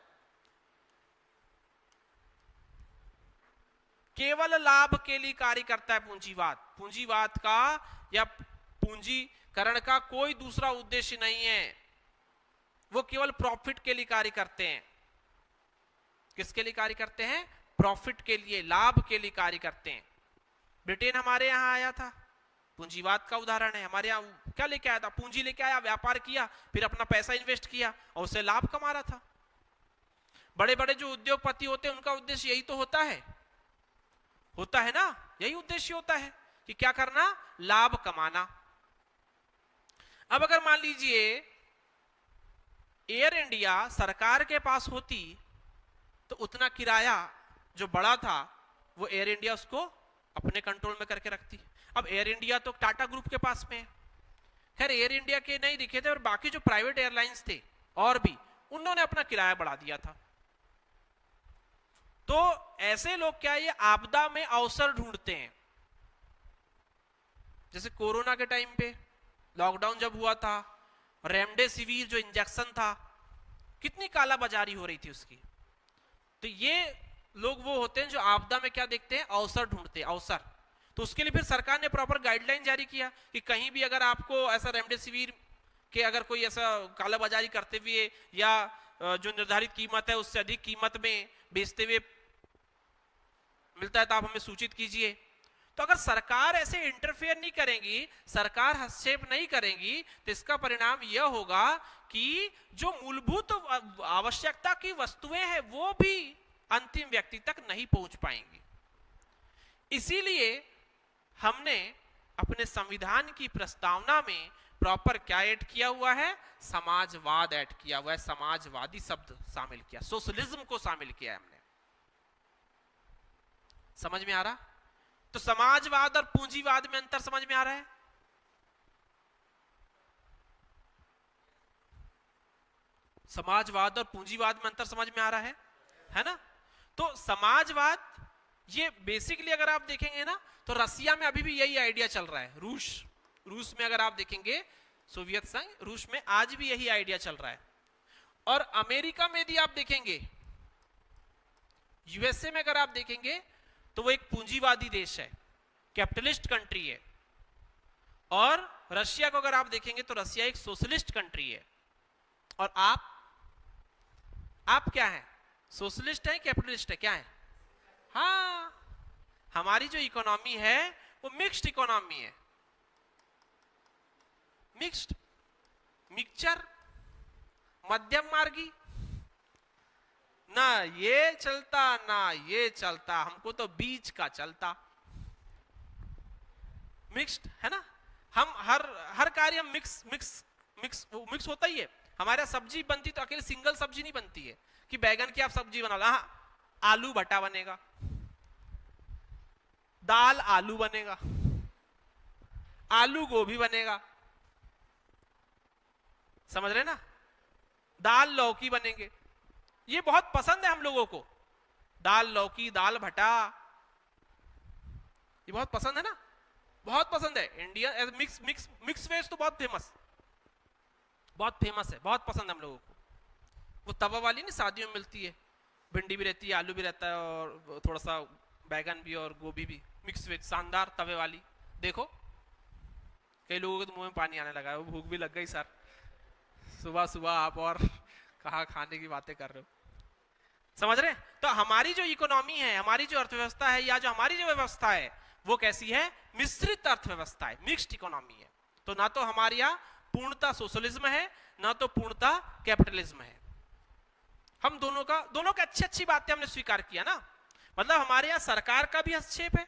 केवल लाभ के लिए कार्य करता है पूंजीवाद। पूंजीवाद का या पूंजीकरण का कोई दूसरा उद्देश्य नहीं है, वो केवल प्रॉफिट के लिए कार्य करते हैं। किसके लिए कार्य करते हैं? प्रॉफिट के लिए, लाभ के लिए कार्य करते हैं। ब्रिटेन हमारे यहां आया था, पूंजीवाद का उदाहरण है। हमारे यहां क्या लेके आया था? पूंजी लेके आया, व्यापार किया, फिर अपना पैसा इन्वेस्ट किया और उससे लाभ कमा रहा था। बड़े बड़े जो उद्योगपति होते हैं उनका उद्देश्य यही तो होता है ना, यही उद्देश्य होता है कि क्या करना, लाभ कमाना। अब अगर मान लीजिए एयर इंडिया सरकार के पास होती तो उतना किराया जो बड़ा था वो एयर इंडिया उसको अपने कंट्रोल में करके रखती। अब एयर इंडिया तो टाटा ग्रुप के पास में है। खैर एयर इंडिया के नहीं दिखे थे और बाकी जो प्राइवेट एयरलाइंस थे और भी, उन्होंने अपना किराया बढ़ा दिया था। तो ऐसे लोग क्या, ये आपदा में अवसर ढूंढते हैं। जैसे कोरोना के टाइम पे लॉकडाउन जब हुआ था, रेमडेसिविर जो इंजेक्शन था, कितनी कालाबाजारी हो रही थी उसकी। तो ये लोग वो होते हैं जो आपदा में क्या देखते हैं, अवसर ढूंढते हैं, अवसर। तो उसके लिए फिर सरकार ने प्रॉपर गाइडलाइन जारी किया कि कहीं भी अगर आपको ऐसा रेमडेसिविर के अगर कोई ऐसा कालाबाजारी करते हुए या जो निर्धारित कीमत है उससे अधिक कीमत में बेचते हुए मिलता है तो आप हमें सूचित कीजिए। तो अगर सरकार ऐसे इंटरफेयर नहीं करेगी, सरकार हस्तक्षेप नहीं करेगी, तो इसका परिणाम यह होगा कि जो मूलभूत आवश्यकता की वस्तुएं हैं वो भी अंतिम व्यक्ति तक नहीं पहुंच पाएंगी। इसीलिए हमने अपने संविधान की प्रस्तावना में प्रॉपर क्या ऐड किया हुआ है, समाजवाद ऐड किया हुआ है। समाजवादी शब्द शामिल किया, सोशलिज्म को शामिल किया है हमने। समझ में आ रहा? तो समाजवाद और पूंजीवाद में अंतर समझ में आ रहा है? समाजवाद और पूंजीवाद में अंतर समझ में आ रहा है ना। तो समाजवाद ये बेसिकली अगर आप देखेंगे ना तो रसिया में अभी भी यही आइडिया चल रहा है। रूस में अगर आप देखेंगे, सोवियत संघ, रूस में आज भी यही आइडिया चल रहा है। और अमेरिका में यदि आप देखेंगे, यूएसए में अगर आप देखेंगे तो वो एक पूंजीवादी देश है, कैपिटलिस्ट कंट्री है। और रशिया को अगर आप देखेंगे तो रशिया एक सोशलिस्ट कंट्री है। और आप क्या है, सोशलिस्ट है, कैपिटलिस्ट है, क्या है? हाँ, हमारी जो इकोनॉमी है वो मिक्स्ड इकोनॉमी है, मिक्स्ड, मिक्सचर, मध्यम मार्गी, ना ये चलता ना ये चलता, हमको तो बीच का चलता, मिक्स्ड है ना। हम हर कार्य मिक्स होता ही है। हमारे सब्जी बनती तो अकेले सिंगल सब्जी नहीं बनती है कि बैगन की आप सब्जी बना लो, हाँ आलू भट्टा बनेगा, दाल आलू बनेगा, आलू गोभी बनेगा, समझ रहे ना, दाल लौकी बनेंगे। ये बहुत पसंद है हम लोगों को, दाल लौकी, दाल भट्टा, ये बहुत पसंद है ना, बहुत पसंद है। इंडिया मिक्स वेज तो बहुत फेमस है, बहुत पसंद है हम लोगों को। वो तवा वाली नहीं शादियों में मिलती है, भिंडी भी रहती है, आलू भी रहता है और थोड़ा सा बैगन भी और गोभी भी मिक्स वेज, शानदार तवे वाली। देखो कई लोगों के तो मुंह में पानी आने लगा है, वो भूख भी लग गई सर, सुबह सुबह आप और कहाँ खाने की बातें कर रहे हो, समझ रहे? तो हमारी जो इकोनॉमी है, हमारी जो अर्थव्यवस्था है, या जो हमारी जो व्यवस्था है, वो कैसी है? मिश्रित अर्थव्यवस्था है, मिक्स्ड इकोनॉमी है। तो ना तो हमारे यहाँ पूर्णता सोशलिज्म है, ना तो पूर्णता कैपिटलिज्म है। हम दोनों का अच्छी बातें हमने स्वीकार किया ना। मतलब हमारे यहाँ सरकार का भी हस्तक्षेप है,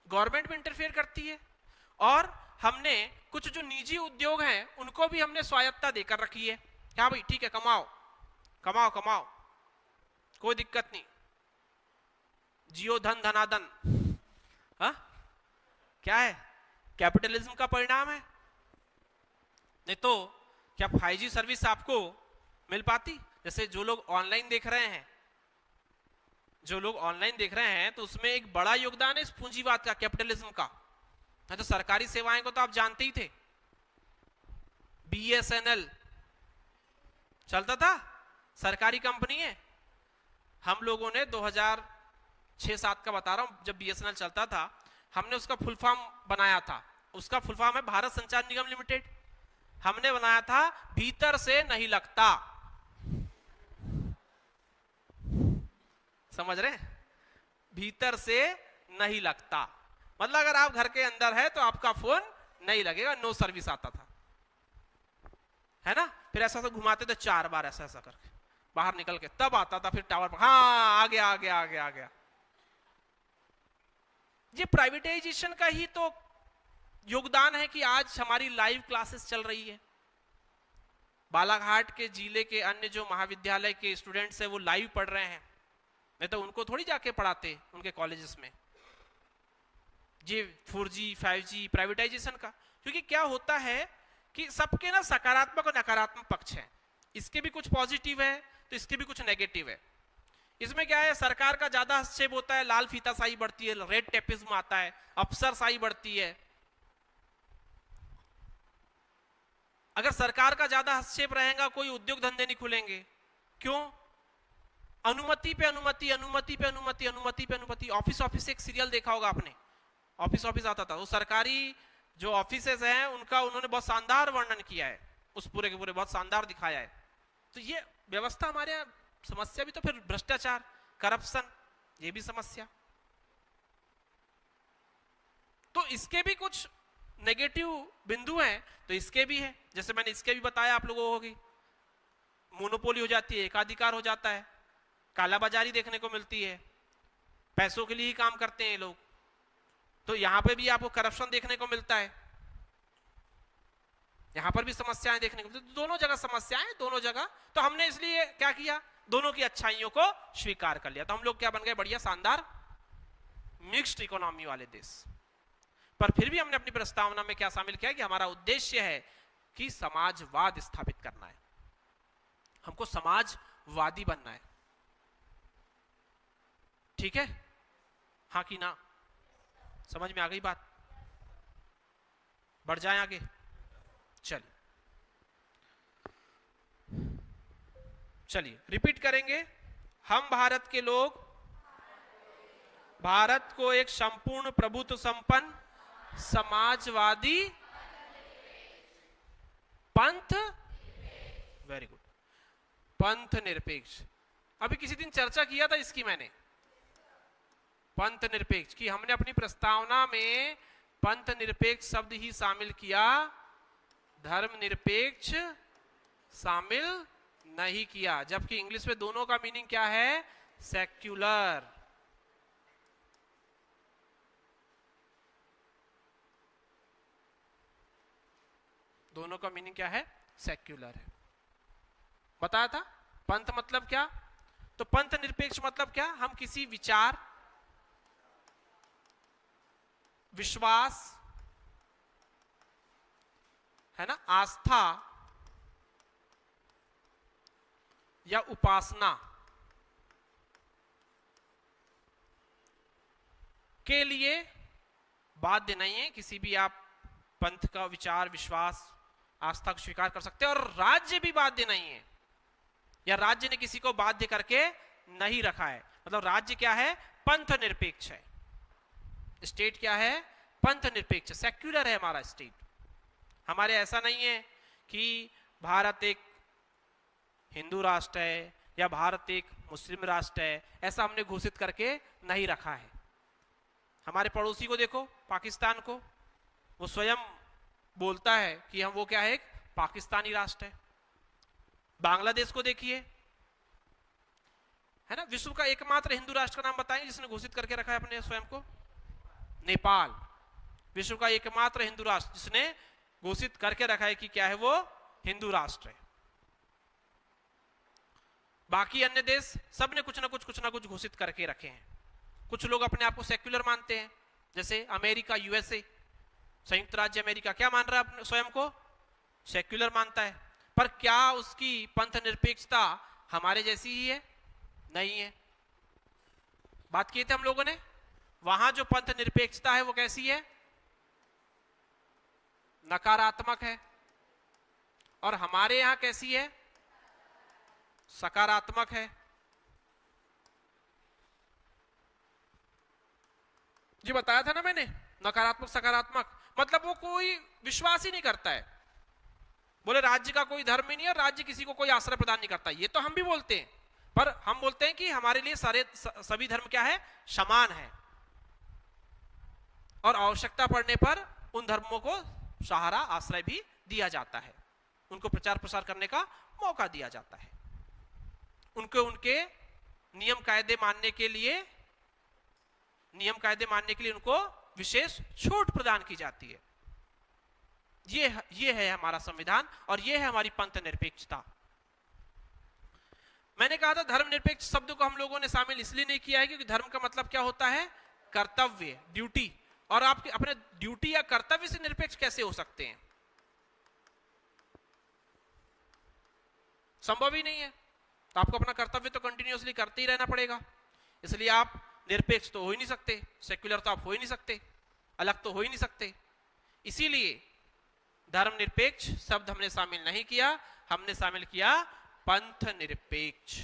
गवर्नमेंट भी इंटरफेयर करती है, और हमने कुछ जो निजी उद्योग हैं उनको भी हमने स्वायत्ता देकर रखी है। क्या भाई ठीक है, कमाओ कमाओ कमाओ, कोई दिक्कत नहीं, जियो धन धनाधन। हाँ क्या है? कैपिटलिज्म का परिणाम है। नहीं तो क्या 5G सर्विस आपको मिल पाती? जैसे जो लोग ऑनलाइन देख रहे हैं, तो उसमें एक बड़ा योगदान है इस पूंजीवाद का, कैपिटलिज्म का। तो सरकारी सेवाएं को तो आप जानते ही थे, BSNL चलता था, सरकारी कंपनी है। हम लोगों ने 2006-07 का बता रहा हूं, जब BSNL चलता था, हमने उसका फुल फॉर्म बनाया था। उसका फुल फॉर्म है भारत संचार निगम लिमिटेड। हमने बनाया था भीतर से नहीं लगता, समझ रहे? भीतर से नहीं लगता मतलब अगर आप घर के अंदर है तो आपका फोन नहीं लगेगा, नो सर्विस आता था, है ना? फिर ऐसा ऐसा घुमाते थे 4 बार ऐसा ऐसा करके, बाहर निकल के तब आता था, फिर टावर पर हाँ आ गया आ गया आ गया आ गया। ये प्राइवेटाइजेशन का ही तो योगदान है कि आज हमारी लाइव क्लासेस चल रही है। बालाघाट के जिले के अन्य जो महाविद्यालय के स्टूडेंट्स हैं वो लाइव पढ़ रहे हैं, नहीं तो उनको थोड़ी जाके पढ़ाते उनके कॉलेजेस में। ये 4G 5G प्राइवेटाइजेशन का, क्योंकि क्या होता है कि सबके ना सकारात्मक और नकारात्मक पक्ष हैं। इसके भी कुछ पॉजिटिव है तो इसके भी कुछ नेगेटिव है। इसमें क्या है, सरकार का ज्यादा हस्तक्षेप होता है, लाल फीताशाही बढ़ती है, रेड टेपिज्म आता है, अफसरशाही बढ़ती है। अगर सरकार का ज्यादा हस्तक्षेप रहेगा कोई उद्योग धंधे नहीं खुलेंगे। क्यों? अनुमति पे अनुमति, अनुमति पे अनुमति, अनुमति पे अनुमति। ऑफिस ऑफिस एक सीरियल देखा होगा आपने, ऑफिस ऑफिस आता था, वो सरकारी जो ऑफिसेज हैं उनका उन्होंने बहुत शानदार वर्णन किया है, उस पूरे के पूरे बहुत शानदार दिखाया है। तो ये व्यवस्था हमारे यहाँ समस्या भी तो फिर भ्रष्टाचार, करप्शन, ये भी समस्या। तो इसके भी कुछ नेगेटिव बिंदु हैं तो इसके भी है। जैसे मैंने इसके भी बताया आप लोगों को, मोनोपोली हो जाती है, एकाधिकार हो जाता है, कालाबाजारी देखने को मिलती है, पैसों के लिए ही काम करते हैं लोग। तो यहां पे भी आपको करप्शन देखने को मिलता है, यहां पर भी समस्याएं देखने को मिलती है। दोनों जगह समस्याएं, दोनों जगह। तो हमने इसलिए क्या किया, दोनों की अच्छाइयों को स्वीकार कर लिया। तो हम लोग क्या बन गए, बढ़िया शानदार मिक्स्ड इकोनॉमी वाले देश। पर फिर भी हमने अपनी प्रस्तावना में क्या शामिल किया कि हमारा उद्देश्य है कि समाजवाद स्थापित करना है, हमको समाजवादी बनना है। ठीक है, हाँ कि ना? समझ में आ गई बात? बढ़ जाए आगे, चलिए रिपीट करेंगे। हम भारत के लोग भारत को एक संपूर्ण प्रभुत्व संपन्न समाजवादी पंथ, वेरी गुड, पंथ निरपेक्ष। अभी किसी दिन चर्चा किया था इसकी मैंने, पंथ निरपेक्ष की। हमने अपनी प्रस्तावना में पंथ निरपेक्ष शब्द ही शामिल किया, धर्म निरपेक्ष शामिल नहीं किया। जबकि इंग्लिश में दोनों का मीनिंग क्या है, सेक्युलर। दोनों का मीनिंग क्या है, सेक्युलर है। बताया था पंथ मतलब क्या। तो पंथ निरपेक्ष मतलब क्या, हम किसी विचार, विश्वास, है ना, आस्था या उपासना के लिए बाध्य नहीं है। किसी भी आप पंथ का विचार, विश्वास, आस्था को स्वीकार कर सकते हैं, और राज्य भी बाध्य नहीं है। या राज्य ने किसी को बाध्य करके नहीं रखा है। मतलब राज्य क्या है? पंथ निरपेक्ष है। स्टेट क्या है? पंथ निरपेक्ष, सेक्युलर है हमारा स्टेट। हमारे ऐसा नहीं है कि भारत एक हिंदू राष्ट्र है या भारत एक मुस्लिम राष्ट्र है, ऐसा हमने घोषित करके नहीं रखा है। हमारे पड़ोसी को देखो, पाकिस्तान को, वो स्वयं बोलता है कि हम वो क्या है, एक पाकिस्तानी राष्ट्र है। बांग्लादेश को देखिए, है ना। विश्व का एकमात्र हिंदू राष्ट्र का नाम बताएंगे जिसने घोषित करके रखा है अपने स्वयं को? नेपाल। विश्व का एकमात्र हिंदू राष्ट्र जिसने घोषित करके रखा है कि क्या है, वो हिंदू राष्ट्र है। बाकी अन्य देश सब ने कुछ ना कुछ घोषित करके रखे हैं। कुछ लोग अपने आप को सेक्युलर मानते हैं, जैसे अमेरिका, यूएसए, संयुक्त राज्य अमेरिका क्या मान रहा है? अपने स्वयं को सेक्युलर मानता है। पर क्या उसकी पंथ निरपेक्षता हमारे जैसी ही है? नहीं है। बात किए थे हम लोगों ने, वहां जो पंथ निरपेक्षता है वो कैसी है? नकारात्मक है। और हमारे यहां कैसी है? सकारात्मक है। जी बताया था ना मैंने, नकारात्मक सकारात्मक। मतलब वो कोई विश्वास ही नहीं करता है। बोले राज्य का कोई धर्म ही नहीं है, राज्य किसी को कोई आश्रय प्रदान नहीं करता। ये तो हम भी बोलते हैं, पर हम बोलते हैं कि हमारे लिए सारे सभी धर्म क्या है? समान है। और आवश्यकता पड़ने पर उन धर्मों को सहारा, आश्रय भी दिया जाता है, उनको प्रचार प्रसार करने का मौका दिया जाता है, उनको उनके नियम कायदे मानने के लिए उनको विशेष छूट प्रदान की जाती है। ये है हमारा संविधान और ये है हमारी पंथ निरपेक्षता। मैंने कहा था धर्म निरपेक्ष शब्द को हम लोगों ने शामिल इसलिए नहीं किया है क्योंकि धर्म का मतलब क्या होता है? कर्तव्य, ड्यूटी। और आप अपने ड्यूटी या कर्तव्य से निरपेक्ष कैसे हो सकते हैं? संभव ही नहीं है। तो आपको अपना कर्तव्य तो कंटिन्यूअसली करते ही रहना पड़ेगा। इसलिए आप निरपेक्ष तो हो ही नहीं सकते, सेक्युलर तो आप हो ही नहीं सकते, अलग तो हो ही नहीं सकते। इसीलिए धर्मनिरपेक्ष शब्द हमने शामिल नहीं किया, हमने शामिल किया पंथ निरपेक्ष,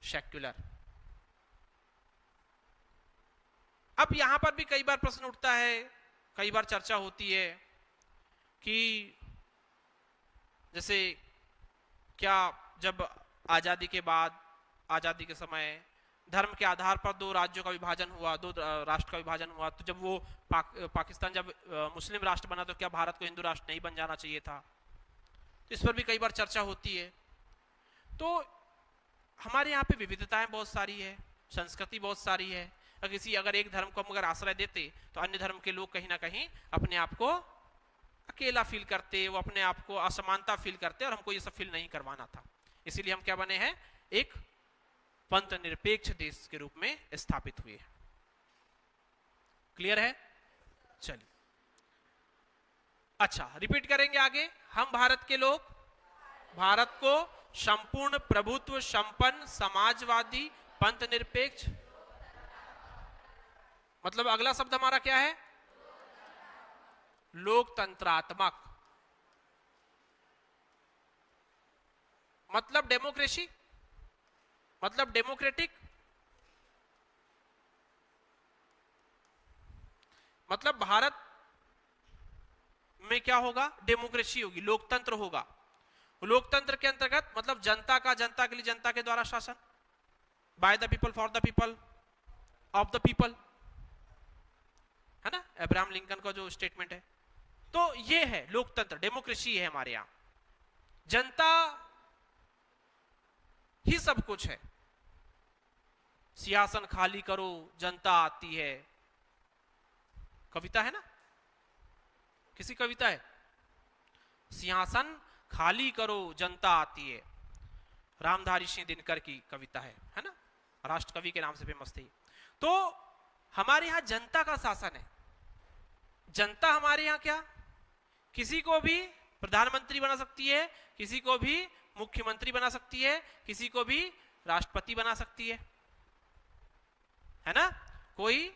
सेक्युलर। अब यहां पर भी कई बार प्रश्न उठता है, कई बार चर्चा होती है कि जैसे क्या जब आजादी के बाद, आजादी के समय धर्म के आधार पर दो राज्यों का विभाजन हुआ, दो राष्ट्र का विभाजन हुआ, तो जब वो पाकिस्तान जब मुस्लिम राष्ट्र बना तो क्या भारत को हिंदू राष्ट्र नहीं बन जाना चाहिए था? तो इस पर भी कई बार चर्चा होती है। तो हमारे यहाँ पे विविधताएं बहुत सारी है, संस्कृति बहुत सारी है। अगर एक धर्म को हम अगर आश्रय देते तो अन्य धर्म के लोग कहीं ना कहीं अपने आप को अकेला फील करते, वो अपने आप को असमानता फील करते, और हमको ये सब फील नहीं करवाना था। इसीलिए हम क्या बने हैं? एक पंथ निरपेक्ष देश के रूप में स्थापित हुए। क्लियर है? चलिए, अच्छा रिपीट करेंगे आगे। हम भारत के लोग भारत को संपूर्ण प्रभुत्व संपन्न समाजवादी पंथ निरपेक्ष, मतलब अगला शब्द हमारा क्या है? लोकतंत्रात्मक, मतलब डेमोक्रेसी, मतलब डेमोक्रेटिक, मतलब भारत में क्या होगा? डेमोक्रेसी होगी, लोकतंत्र होगा। लोकतंत्र के अंतर्गत मतलब जनता का, जनता के लिए, जनता के द्वारा शासन, by the people, for the people, of the people, है ना, अब्राहम लिंकन का जो स्टेटमेंट है। तो ये है लोकतंत्र, डेमोक्रेसी है हमारे यहां। जनता ही सब कुछ है। सिंहासन खाली करो जनता आती है, कविता है ना, किसी कविता है, सिंहासन खाली करो जनता आती है, रामधारी सिंह दिनकर की कविता है ना, राष्ट्र कवि के नाम से फेमस थी। तो हमारे यहां जनता का शासन है। जनता हमारे यहां क्या, किसी को भी प्रधानमंत्री बना सकती है, किसी को भी मुख्यमंत्री बना सकती है, किसी को भी राष्ट्रपति बना सकती है ना। कोई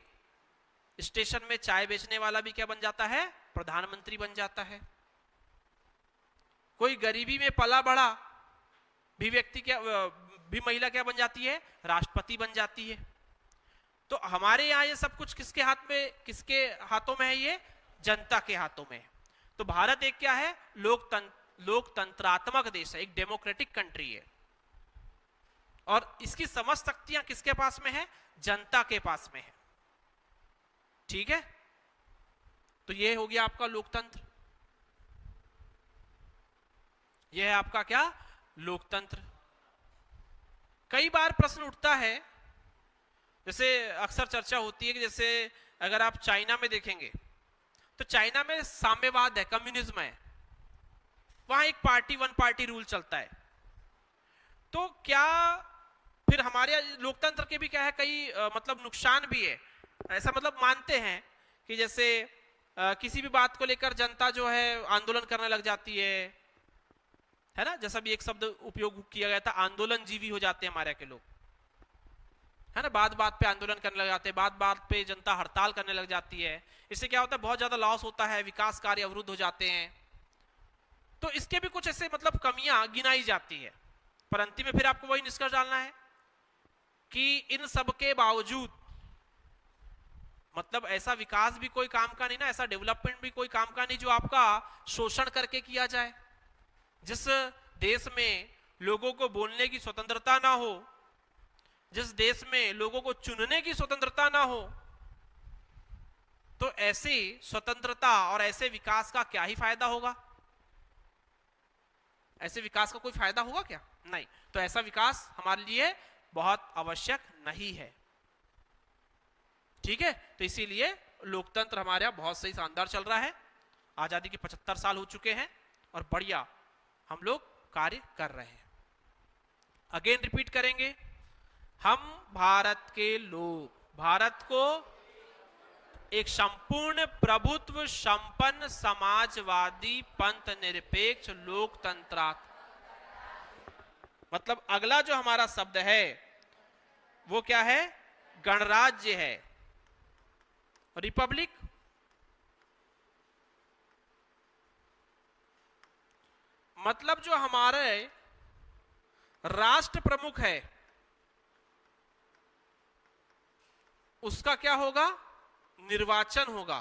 स्टेशन में चाय बेचने वाला भी क्या बन जाता है? प्रधानमंत्री बन जाता है। कोई गरीबी में पला बढ़ा भी व्यक्ति क्या भी महिला क्या बन जाती है, राष्ट्रपति बन जाती है। तो हमारे यहाँ ये सब कुछ किसके हाथ में, किसके हाथों में है, ये जनता के हाथों में है। तो भारत एक क्या है, लोकतंत्रात्मक देश है, एक डेमोक्रेटिक कंट्री है, और इसकी समस्त शक्तियां किसके पास में है, जनता के पास में है। ठीक है, तो ये हो गया आपका लोकतंत्र, ये है आपका क्या, लोकतंत्र। कई बार प्रश्न उठता है, जैसे अक्सर चर्चा होती है कि जैसे अगर आप चाइना में देखेंगे तो चाइना में साम्यवाद है, कम्युनिज्म है, वहां एक पार्टी वन पार्टी रूल चलता है। तो क्या फिर हमारे लोकतंत्र के भी क्या है, कई मतलब नुकसान भी है। ऐसा मतलब मानते हैं कि जैसे किसी भी बात को लेकर जनता जो है आंदोलन करने लग जाती है ना, जैसा भी एक शब्द उपयोग किया गया था, आंदोलन जीवी हो जाते हैं हमारे के लोग, है ना, बात बात पे आंदोलन करने लग जाते हैं, बात बात पे जनता हड़ताल करने लग जाती है। इससे क्या होता है, बहुत ज्यादा लॉस होता है, विकास कार्य अवरुद्ध हो जाते हैं। तो इसके भी कुछ ऐसे मतलब कमियां गिनाई जाती है, पर अंतिम में फिर आपको वही निष्कर्ष डालना है कि इन सब के बावजूद मतलब ऐसा विकास भी कोई काम का नहीं ना, ऐसा डेवलपमेंट भी कोई काम का नहीं जो आपका शोषण करके किया जाए। जिस देश में लोगों को बोलने की स्वतंत्रता ना हो, जिस देश में लोगों को चुनने की स्वतंत्रता ना हो, तो ऐसी स्वतंत्रता और ऐसे विकास का क्या ही फायदा होगा। ऐसे विकास का कोई फायदा होगा क्या, नहीं। तो ऐसा विकास हमारे लिए बहुत आवश्यक नहीं है। ठीक है, तो इसीलिए लोकतंत्र हमारे यहां बहुत सही शानदार चल रहा है। आजादी के 75 साल हो चुके हैं और बढ़िया हम लोग कार्य कर रहे हैं। अगेन रिपीट करेंगे, हम भारत के लोग भारत को एक संपूर्ण प्रभुत्व संपन्न समाजवादी पंथ निरपेक्ष लोकतंत्रात्मक, मतलब अगला जो हमारा शब्द है वो क्या है, गणराज्य है, रिपब्लिक, मतलब जो हमारे राष्ट्र प्रमुख है उसका क्या होगा, निर्वाचन होगा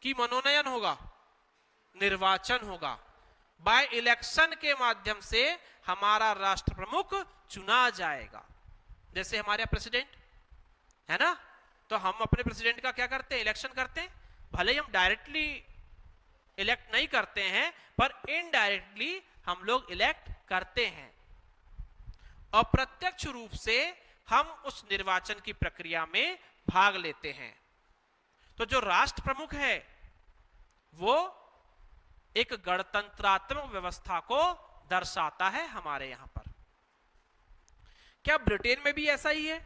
कि मनोनयन होगा, निर्वाचन होगा। बाय इलेक्शन के माध्यम से हमारा राष्ट्र प्रमुख चुना जाएगा। जैसे हमारे प्रेसिडेंट है ना, तो हम अपने प्रेसिडेंट का क्या करते हैं, इलेक्शन करते हैं। भले ही हम डायरेक्टली इलेक्ट नहीं करते हैं, पर इनडायरेक्टली हम लोग इलेक्ट करते हैं। अप्रत्यक्ष रूप से हम उस निर्वाचन की प्रक्रिया में भाग लेते हैं। तो जो राष्ट्र प्रमुख है वो एक गणतंत्रात्मक व्यवस्था को दर्शाता है हमारे यहां पर। क्या ब्रिटेन में भी ऐसा ही है,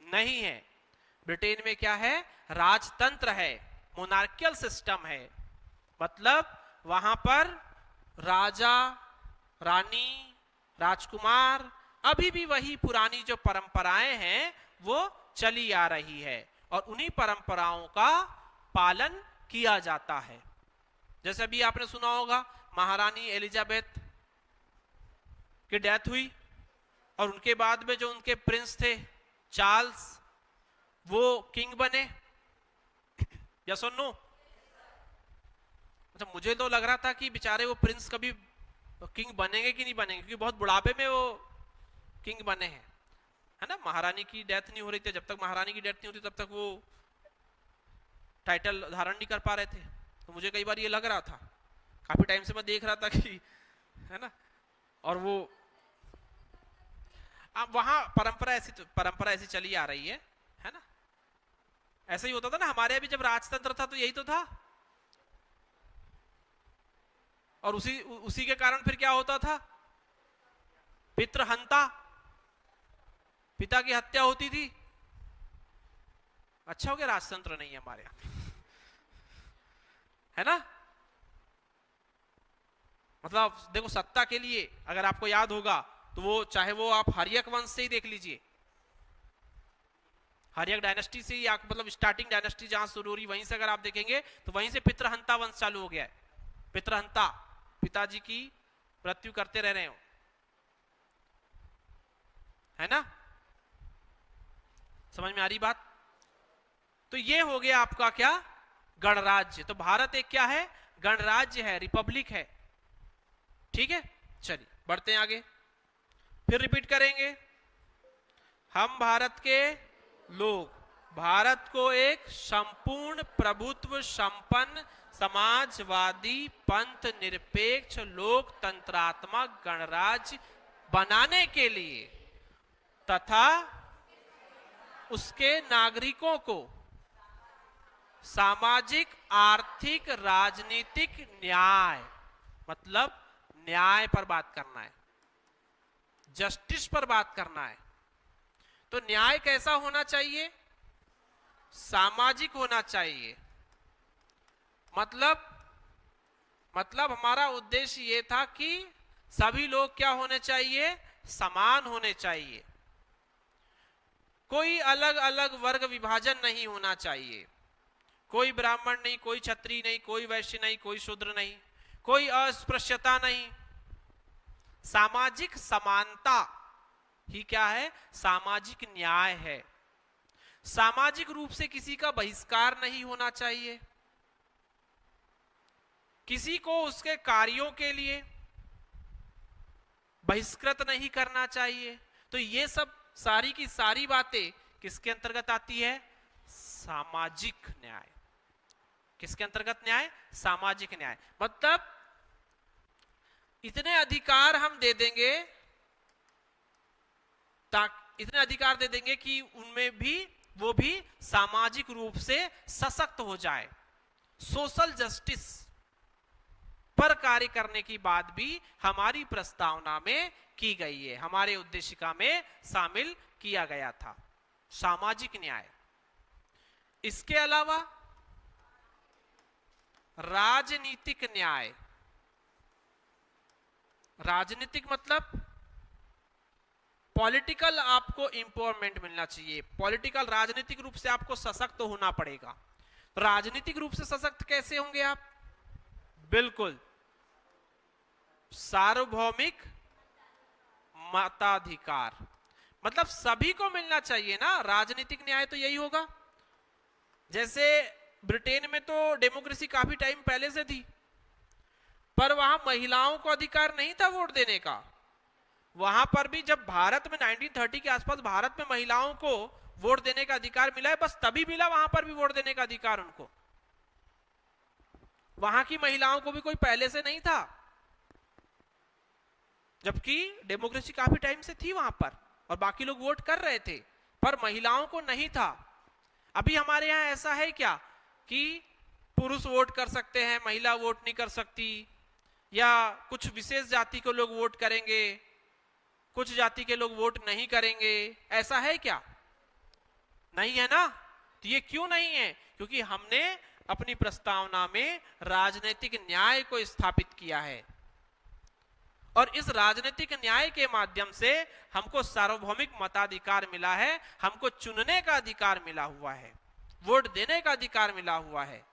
नहीं है। ब्रिटेन में क्या है, राजतंत्र है, मोनार्कियल सिस्टम है, मतलब वहां पर राजा रानी राजकुमार, अभी भी वही पुरानी जो परंपराएं हैं वो चली आ रही है और उन्हीं परंपराओं का पालन किया जाता है। जैसे अभी आपने सुना होगा महारानी एलिजाबेथ की डेथ हुई और उनके बाद में जो उनके प्रिंस थे चार्ल्स, वो किंग बने, या सुन नो। अच्छा, मुझे तो लग रहा था कि बेचारे वो प्रिंस कभी किंग बनेंगे कि नहीं बनेंगे, क्योंकि बहुत बुढ़ापे में वो किंग बने हैं, है ना। महारानी की डेथ नहीं हो रही थी, जब तक महारानी की डेथ नहीं होती तब तक वो टाइटल धारण नहीं कर पा रहे थे। तो मुझे कई बार ये लग रहा था, काफी टाइम से मैं देख रहा था कि, है ना, और वो अब वहां परंपरा ऐसी चली आ रही है ना। ऐसा ही होता था ना, हमारे यहाँ भी जब राजतंत्र था तो यही तो था, और उसी के कारण फिर क्या होता था, पितृहंता, पिता की हत्या होती थी। अच्छा हो गया राजतंत्र नहीं है हमारे यहां, है ना। मतलब देखो, सत्ता के लिए अगर आपको याद होगा तो वो चाहे वो आप हर्यक वंश से ही देख लीजिए, हर्यक डायनेस्टी से ही, मतलब स्टार्टिंग डायनेस्टी जहां शुरू हो रही वहीं से अगर आप देखेंगे तो वहीं से पितृहंता वंश चालू हो गया है। पितृहंता पिताजी की मृत्यु करते रह रहे हो, है ना? समझ में आ रही बात? तो ये हो गया आपका क्या, गणराज्य। तो भारत एक क्या है, गणराज्य है, रिपब्लिक है। ठीक है, चलिए बढ़ते हैं आगे, फिर रिपीट करेंगे। हम भारत के लोग भारत को एक संपूर्ण प्रभुत्व संपन्न समाजवादी पंथ निरपेक्ष लोकतंत्रात्मक गणराज्य बनाने के लिए तथा उसके नागरिकों को सामाजिक आर्थिक राजनीतिक न्याय, मतलब न्याय पर बात करना है, जस्टिस पर बात करना है। तो न्याय कैसा होना चाहिए, सामाजिक होना चाहिए। मतलब हमारा उद्देश्य ये था कि सभी लोग क्या होने चाहिए, समान होने चाहिए, कोई अलग अलग वर्ग विभाजन नहीं होना चाहिए, कोई ब्राह्मण नहीं, कोई क्षत्रिय नहीं, कोई वैश्य नहीं, कोई शूद्र नहीं, कोई अस्पृश्यता नहीं। सामाजिक समानता ही क्या है, सामाजिक न्याय है। सामाजिक रूप से किसी का बहिष्कार नहीं होना चाहिए, किसी को उसके कार्यों के लिए बहिष्कृत नहीं करना चाहिए। तो ये सब सारी की सारी बातें किसके अंतर्गत आती है, सामाजिक न्याय। किसके अंतर्गत न्याय, सामाजिक न्याय। मतलब इतने अधिकार हम दे देंगे, इतने अधिकार दे देंगे कि उनमें भी वो भी सामाजिक रूप से सशक्त हो जाए। सोशल जस्टिस पर कार्य करने की बात भी हमारी प्रस्तावना में की गई है, हमारे उद्देशिका में शामिल किया गया था, सामाजिक न्याय। इसके अलावा राजनीतिक न्याय। राजनीतिक मतलब पॉलिटिकल आपको इंपॉवरमेंट मिलना चाहिए, पॉलिटिकल राजनीतिक रूप से आपको सशक्त होना पड़ेगा। राजनीतिक रूप से सशक्त कैसे होंगे आप, बिल्कुल सार्वभौमिक मताधिकार, मतलब सभी को मिलना चाहिए ना। राजनीतिक न्याय तो यही होगा। जैसे ब्रिटेन में तो डेमोक्रेसी काफी टाइम पहले से थी, पर वहां महिलाओं को अधिकार नहीं था वोट देने का। वहां पर भी जब भारत में 1930 के आसपास भारत में महिलाओं को वोट देने का अधिकार मिला है, बस तभी मिला वहां पर भी वोट देने का अधिकार उनको। वहां की महिलाओं को भी कोई पहले से नहीं था, जबकि डेमोक्रेसी काफी टाइम से थी वहां पर और बाकी लोग वोट कर रहे थे, पर महिलाओं को नहीं था। अभी हमारे यहां ऐसा है क्या कि पुरुष वोट कर सकते हैं, महिला वोट नहीं कर सकती, या कुछ विशेष जाति के लोग वोट करेंगे, कुछ जाति के लोग वोट नहीं करेंगे, ऐसा है क्या? नहीं है ना। तो ये क्यों नहीं है? क्योंकि हमने अपनी प्रस्तावना में राजनीतिक न्याय को स्थापित किया है, और इस राजनीतिक न्याय के माध्यम से हमको सार्वभौमिक मताधिकार मिला है, हमको चुनने का अधिकार मिला हुआ है, वोट देने का अधिकार मिला हुआ है।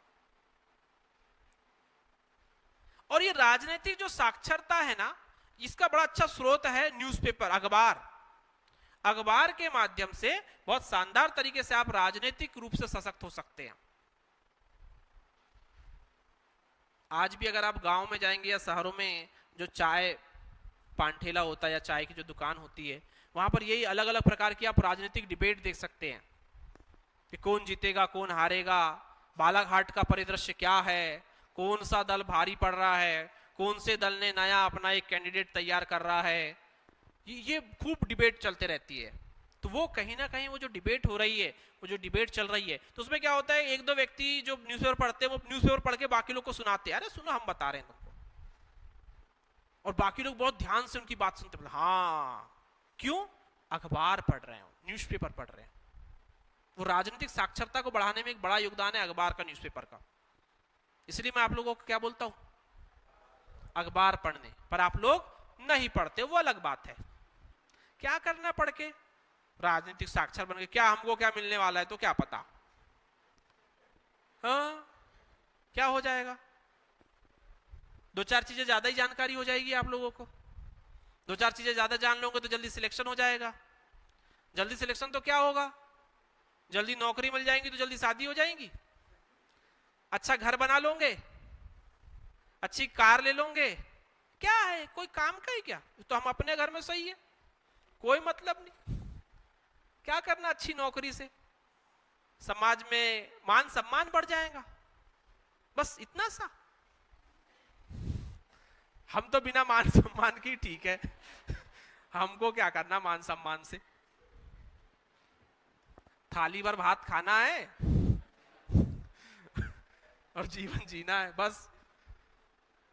और ये राजनीतिक जो साक्षरता है ना, इसका बड़ा अच्छा स्रोत है न्यूज़पेपर, अखबार। अखबार के माध्यम से बहुत शानदार तरीके से आप राजनीतिक रूप से सशक्त हो सकते हैं। आज भी अगर आप गांव में जाएंगे या शहरों में, जो चाय पान ठेला होता है या चाय की जो दुकान होती है, वहां पर यही अलग अलग प्रकार की आप राजनीतिक डिबेट देख सकते हैं कि कौन जीतेगा, कौन हारेगा, बालाघाट का परिदृश्य क्या है, कौन सा दल भारी पड़ रहा है, कौन से दल ने नया अपना एक कैंडिडेट तैयार कर रहा है। ये खूब डिबेट चलते रहती है। तो वो कहीं ना कहीं वो जो डिबेट हो रही है, वो जो डिबेट चल रही है, तो उसमें क्या होता है, एक दो व्यक्ति जो न्यूज़पेपर पढ़ते हैं वो न्यूज़पेपर पढ़ के बाकी लोग को सुनाते हैं, अरे सुनो हम बता रहे हैं तुमको, और बाकी लोग बहुत ध्यान से उनकी बात सुनते हैं। हाँ, क्यों? अखबार पढ़ रहे हो, न्यूज़पेपर पढ़ रहे हैं। वो राजनीतिक साक्षरता को बढ़ाने में एक बड़ा योगदान है अखबार का, न्यूज़पेपर का। इसलिए मैं आप लोगों को क्या बोलता हूं, अखबार पढ़ने, पर आप लोग नहीं पढ़ते, वो अलग बात है। क्या करना पढ़ के, राजनीतिक साक्षर बन के क्या हमको क्या मिलने वाला है, तो क्या पता, हाँ क्या हो जाएगा। दो चार चीजें ज्यादा ही जानकारी हो जाएगी आप लोगों को, दो चार चीजें ज्यादा जान लोगे तो जल्दी सिलेक्शन हो जाएगा। जल्दी सिलेक्शन तो क्या होगा, जल्दी नौकरी मिल जाएंगी तो जल्दी शादी हो जाएंगी, अच्छा घर बना लोगे, अच्छी कार ले लोगे, क्या है कोई काम का ही क्या, तो हम अपने घर में सही है, कोई मतलब नहीं। क्या करना अच्छी नौकरी से, समाज में मान सम्मान बढ़ जाएगा, बस इतना सा। हम तो बिना मान सम्मान की ठीक है, हमको क्या करना मान सम्मान से, थाली भर भात खाना है और जीवन जीना है बस।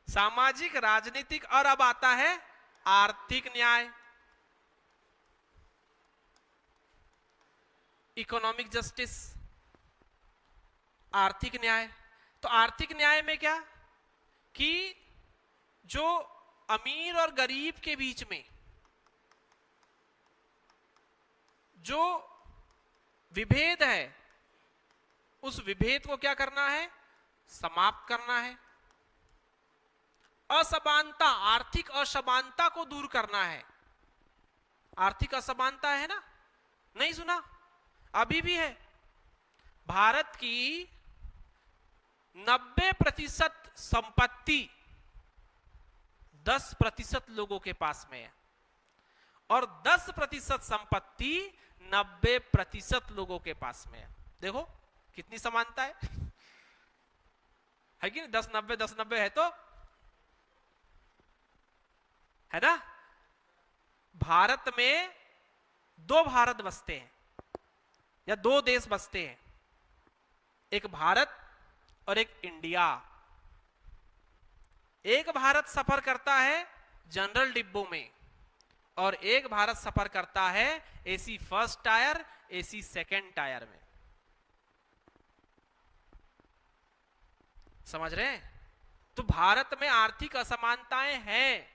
सामाजिक, राजनीतिक, और अब आता है आर्थिक न्याय, इकोनॉमिक जस्टिस, आर्थिक न्याय। तो आर्थिक न्याय में क्या कि जो अमीर और गरीब के बीच में जो विभेद है, उस विभेद को क्या करना है, समाप्त करना है। असमानता, आर्थिक असमानता को दूर करना है। आर्थिक असमानता है ना, नहीं सुना, अभी भी है। भारत की 90% संपत्ति 10% लोगों के पास में है, और 10% संपत्ति 90% लोगों के पास में है। देखो कितनी समानता है कि नहीं? 10-90 10-90 है तो है ना। भारत में दो भारत बसते हैं या दो देश बसते हैं, एक भारत और एक इंडिया। एक भारत सफर करता है जनरल डिब्बों में, और एक भारत सफर करता है AC first tier, AC second tier में। समझ रहे हैं? तो भारत में आर्थिक असमानताएं हैं।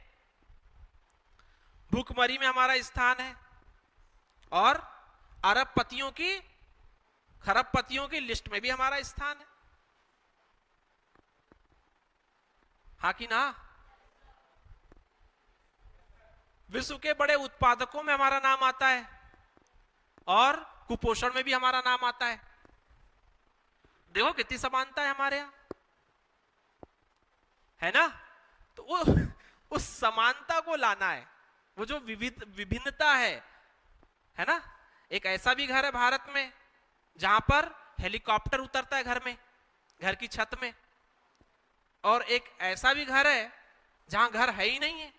भूखमरी में हमारा स्थान है, और अरबपतियों की, खरबपतियों की लिस्ट में भी हमारा स्थान है। हाँ कि ना? विश्व के बड़े उत्पादकों में हमारा नाम आता है, और कुपोषण में भी हमारा नाम आता है। देखो कितनी समानता है हमारे यहां, है ना। तो वो उस समानता को लाना है, वो जो विभिन्नता है ना। एक ऐसा भी घर है भारत में जहां पर हेलीकॉप्टर उतरता है घर में, घर की छत में, और एक ऐसा भी घर है जहां घर है ही नहीं है,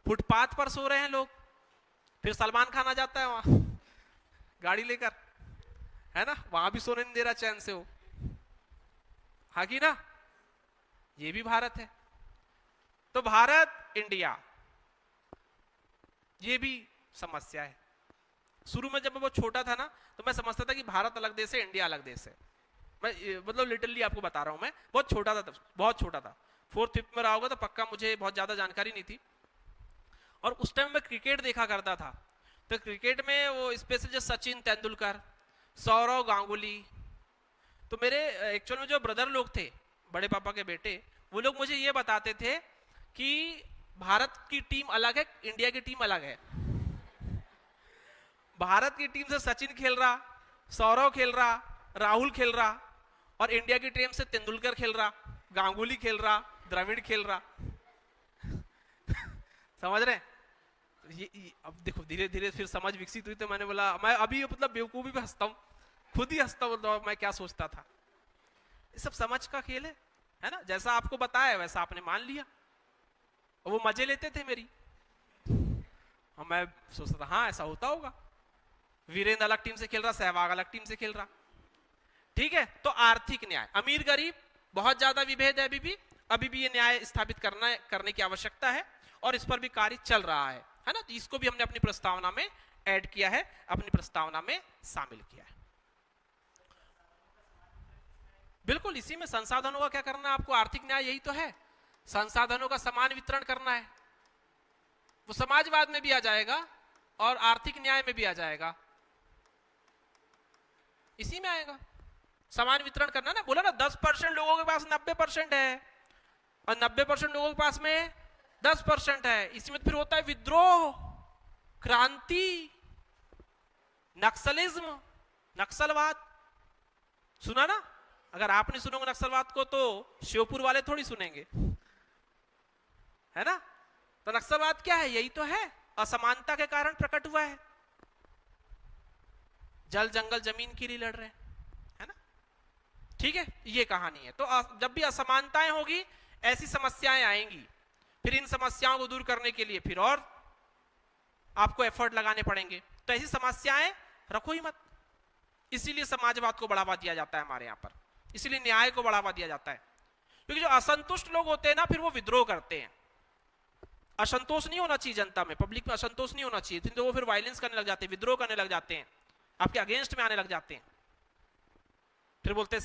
फुटपाथ पर सो रहे हैं लोग। फिर सलमान खान आ जाता है वहां गाड़ी लेकर, है ना, वहां भी सोने नहीं दे रहा चैन से वो। हाँ कि ना? ये भी भारत है। तो भारत इंडिया, ये भी समस्या है। शुरू में जब मैं बहुत छोटा था ना, तो मैं समझता था कि भारत अलग देश है, इंडिया अलग देश है। मैं मतलब लिटरली आपको बता रहा हूं, मैं बहुत छोटा था, बहुत छोटा था, 4th-5th में रहा होगा तो पक्का, मुझे बहुत ज्यादा जानकारी नहीं थी। और उस टाइम मैं क्रिकेट देखा करता था, तो क्रिकेट में वो स्पेशल जो सचिन तेंदुलकर, सौरव गांगुली, तो मेरे एक्चुअल में जो ब्रदर लोग थे, बड़े पापा के बेटे, वो लोग मुझे ये बताते थे कि भारत की टीम अलग है, इंडिया की टीम अलग है। भारत की टीम से सचिन खेल रहा, सौरव खेल रहा, राहुल खेल रहा, और इंडिया की टीम से तेंदुलकर खेल रहा, गांगुली खेल रहा, द्रविड़ खेल रहा। समझ रहे? ये अब देखो धीरे धीरे फिर समझ विकसित हुई, तो मैंने बोला, मैं अभी मतलब बेवकूफी पे हंसता हूँ, खुद ही हंसता हूँ, मैं क्या सोचता था। ये सब समझ का खेल है ना। जैसा आपको बताया वैसा आपने मान लिया, और वो मजे लेते थे मेरी, और मैं सोचता था हाँ ऐसा होता होगा। वीरेंद्र अलग टीम से खेल रहा, सहवाग अलग टीम से खेल रहा। ठीक है। तो आर्थिक न्याय, अमीर गरीब बहुत ज्यादा विभेद है अभी भी ये न्याय स्थापित करने की आवश्यकता है, और इस पर भी कार्य चल रहा है ना। तो इसको भी हमने अपनी प्रस्तावना में ऐड किया है, अपनी प्रस्तावना में शामिल किया है। बिल्कुल, इसी में संसाधनों का क्या करना है आपको, आर्थिक न्याय यही तो है, संसाधनों का समान वितरण करना है। वो समाजवाद में भी आ जाएगा और आर्थिक न्याय में भी आ जाएगा, इसी में आएगा। समान वितरण करना ना, बोला ना 10% लोगों के पास 90% है, और 90% लोगों के पास में 10% है। इसमें फिर होता है विद्रोह, क्रांति, नक्सलिज्म, नक्सलवाद। सुना ना? अगर आप नहीं सुनोगे नक्सलवाद को तो श्योपुर वाले थोड़ी सुनेंगे, है ना? तो नक्सलवाद क्या है? यही तो है, असमानता के कारण प्रकट हुआ है। जल जंगल जमीन के लिए लड़ रहे हैं, है ना? ठीक है, ये कहानी है। तो जब भी असमानताएं होगी ऐसी समस्याएं आएंगी, फिर इन समस्याओं को दूर करने के लिए फिर और आपको एफर्ट लगाने पड़ेंगे। तो ऐसी समस्याएं रखो ही मत। इसीलिए समाजवाद को बढ़ावा दिया जाता है हमारे यहाँ पर, इसीलिए न्याय को बढ़ावा दिया जाता है। क्योंकि जो असंतुष्ट लोग होते हैं ना, फिर वो विद्रोह करते हैं। असंतोष नहीं होना चाहिए जनता में, पब्लिक में असंतोष नहीं होना चाहिए, तो वो फिर वायलेंस करने लग जाते हैं, विद्रोह करने लग जाते हैं, आपके अगेंस्ट में आने लग जाते हैं। फिर बोलते हैं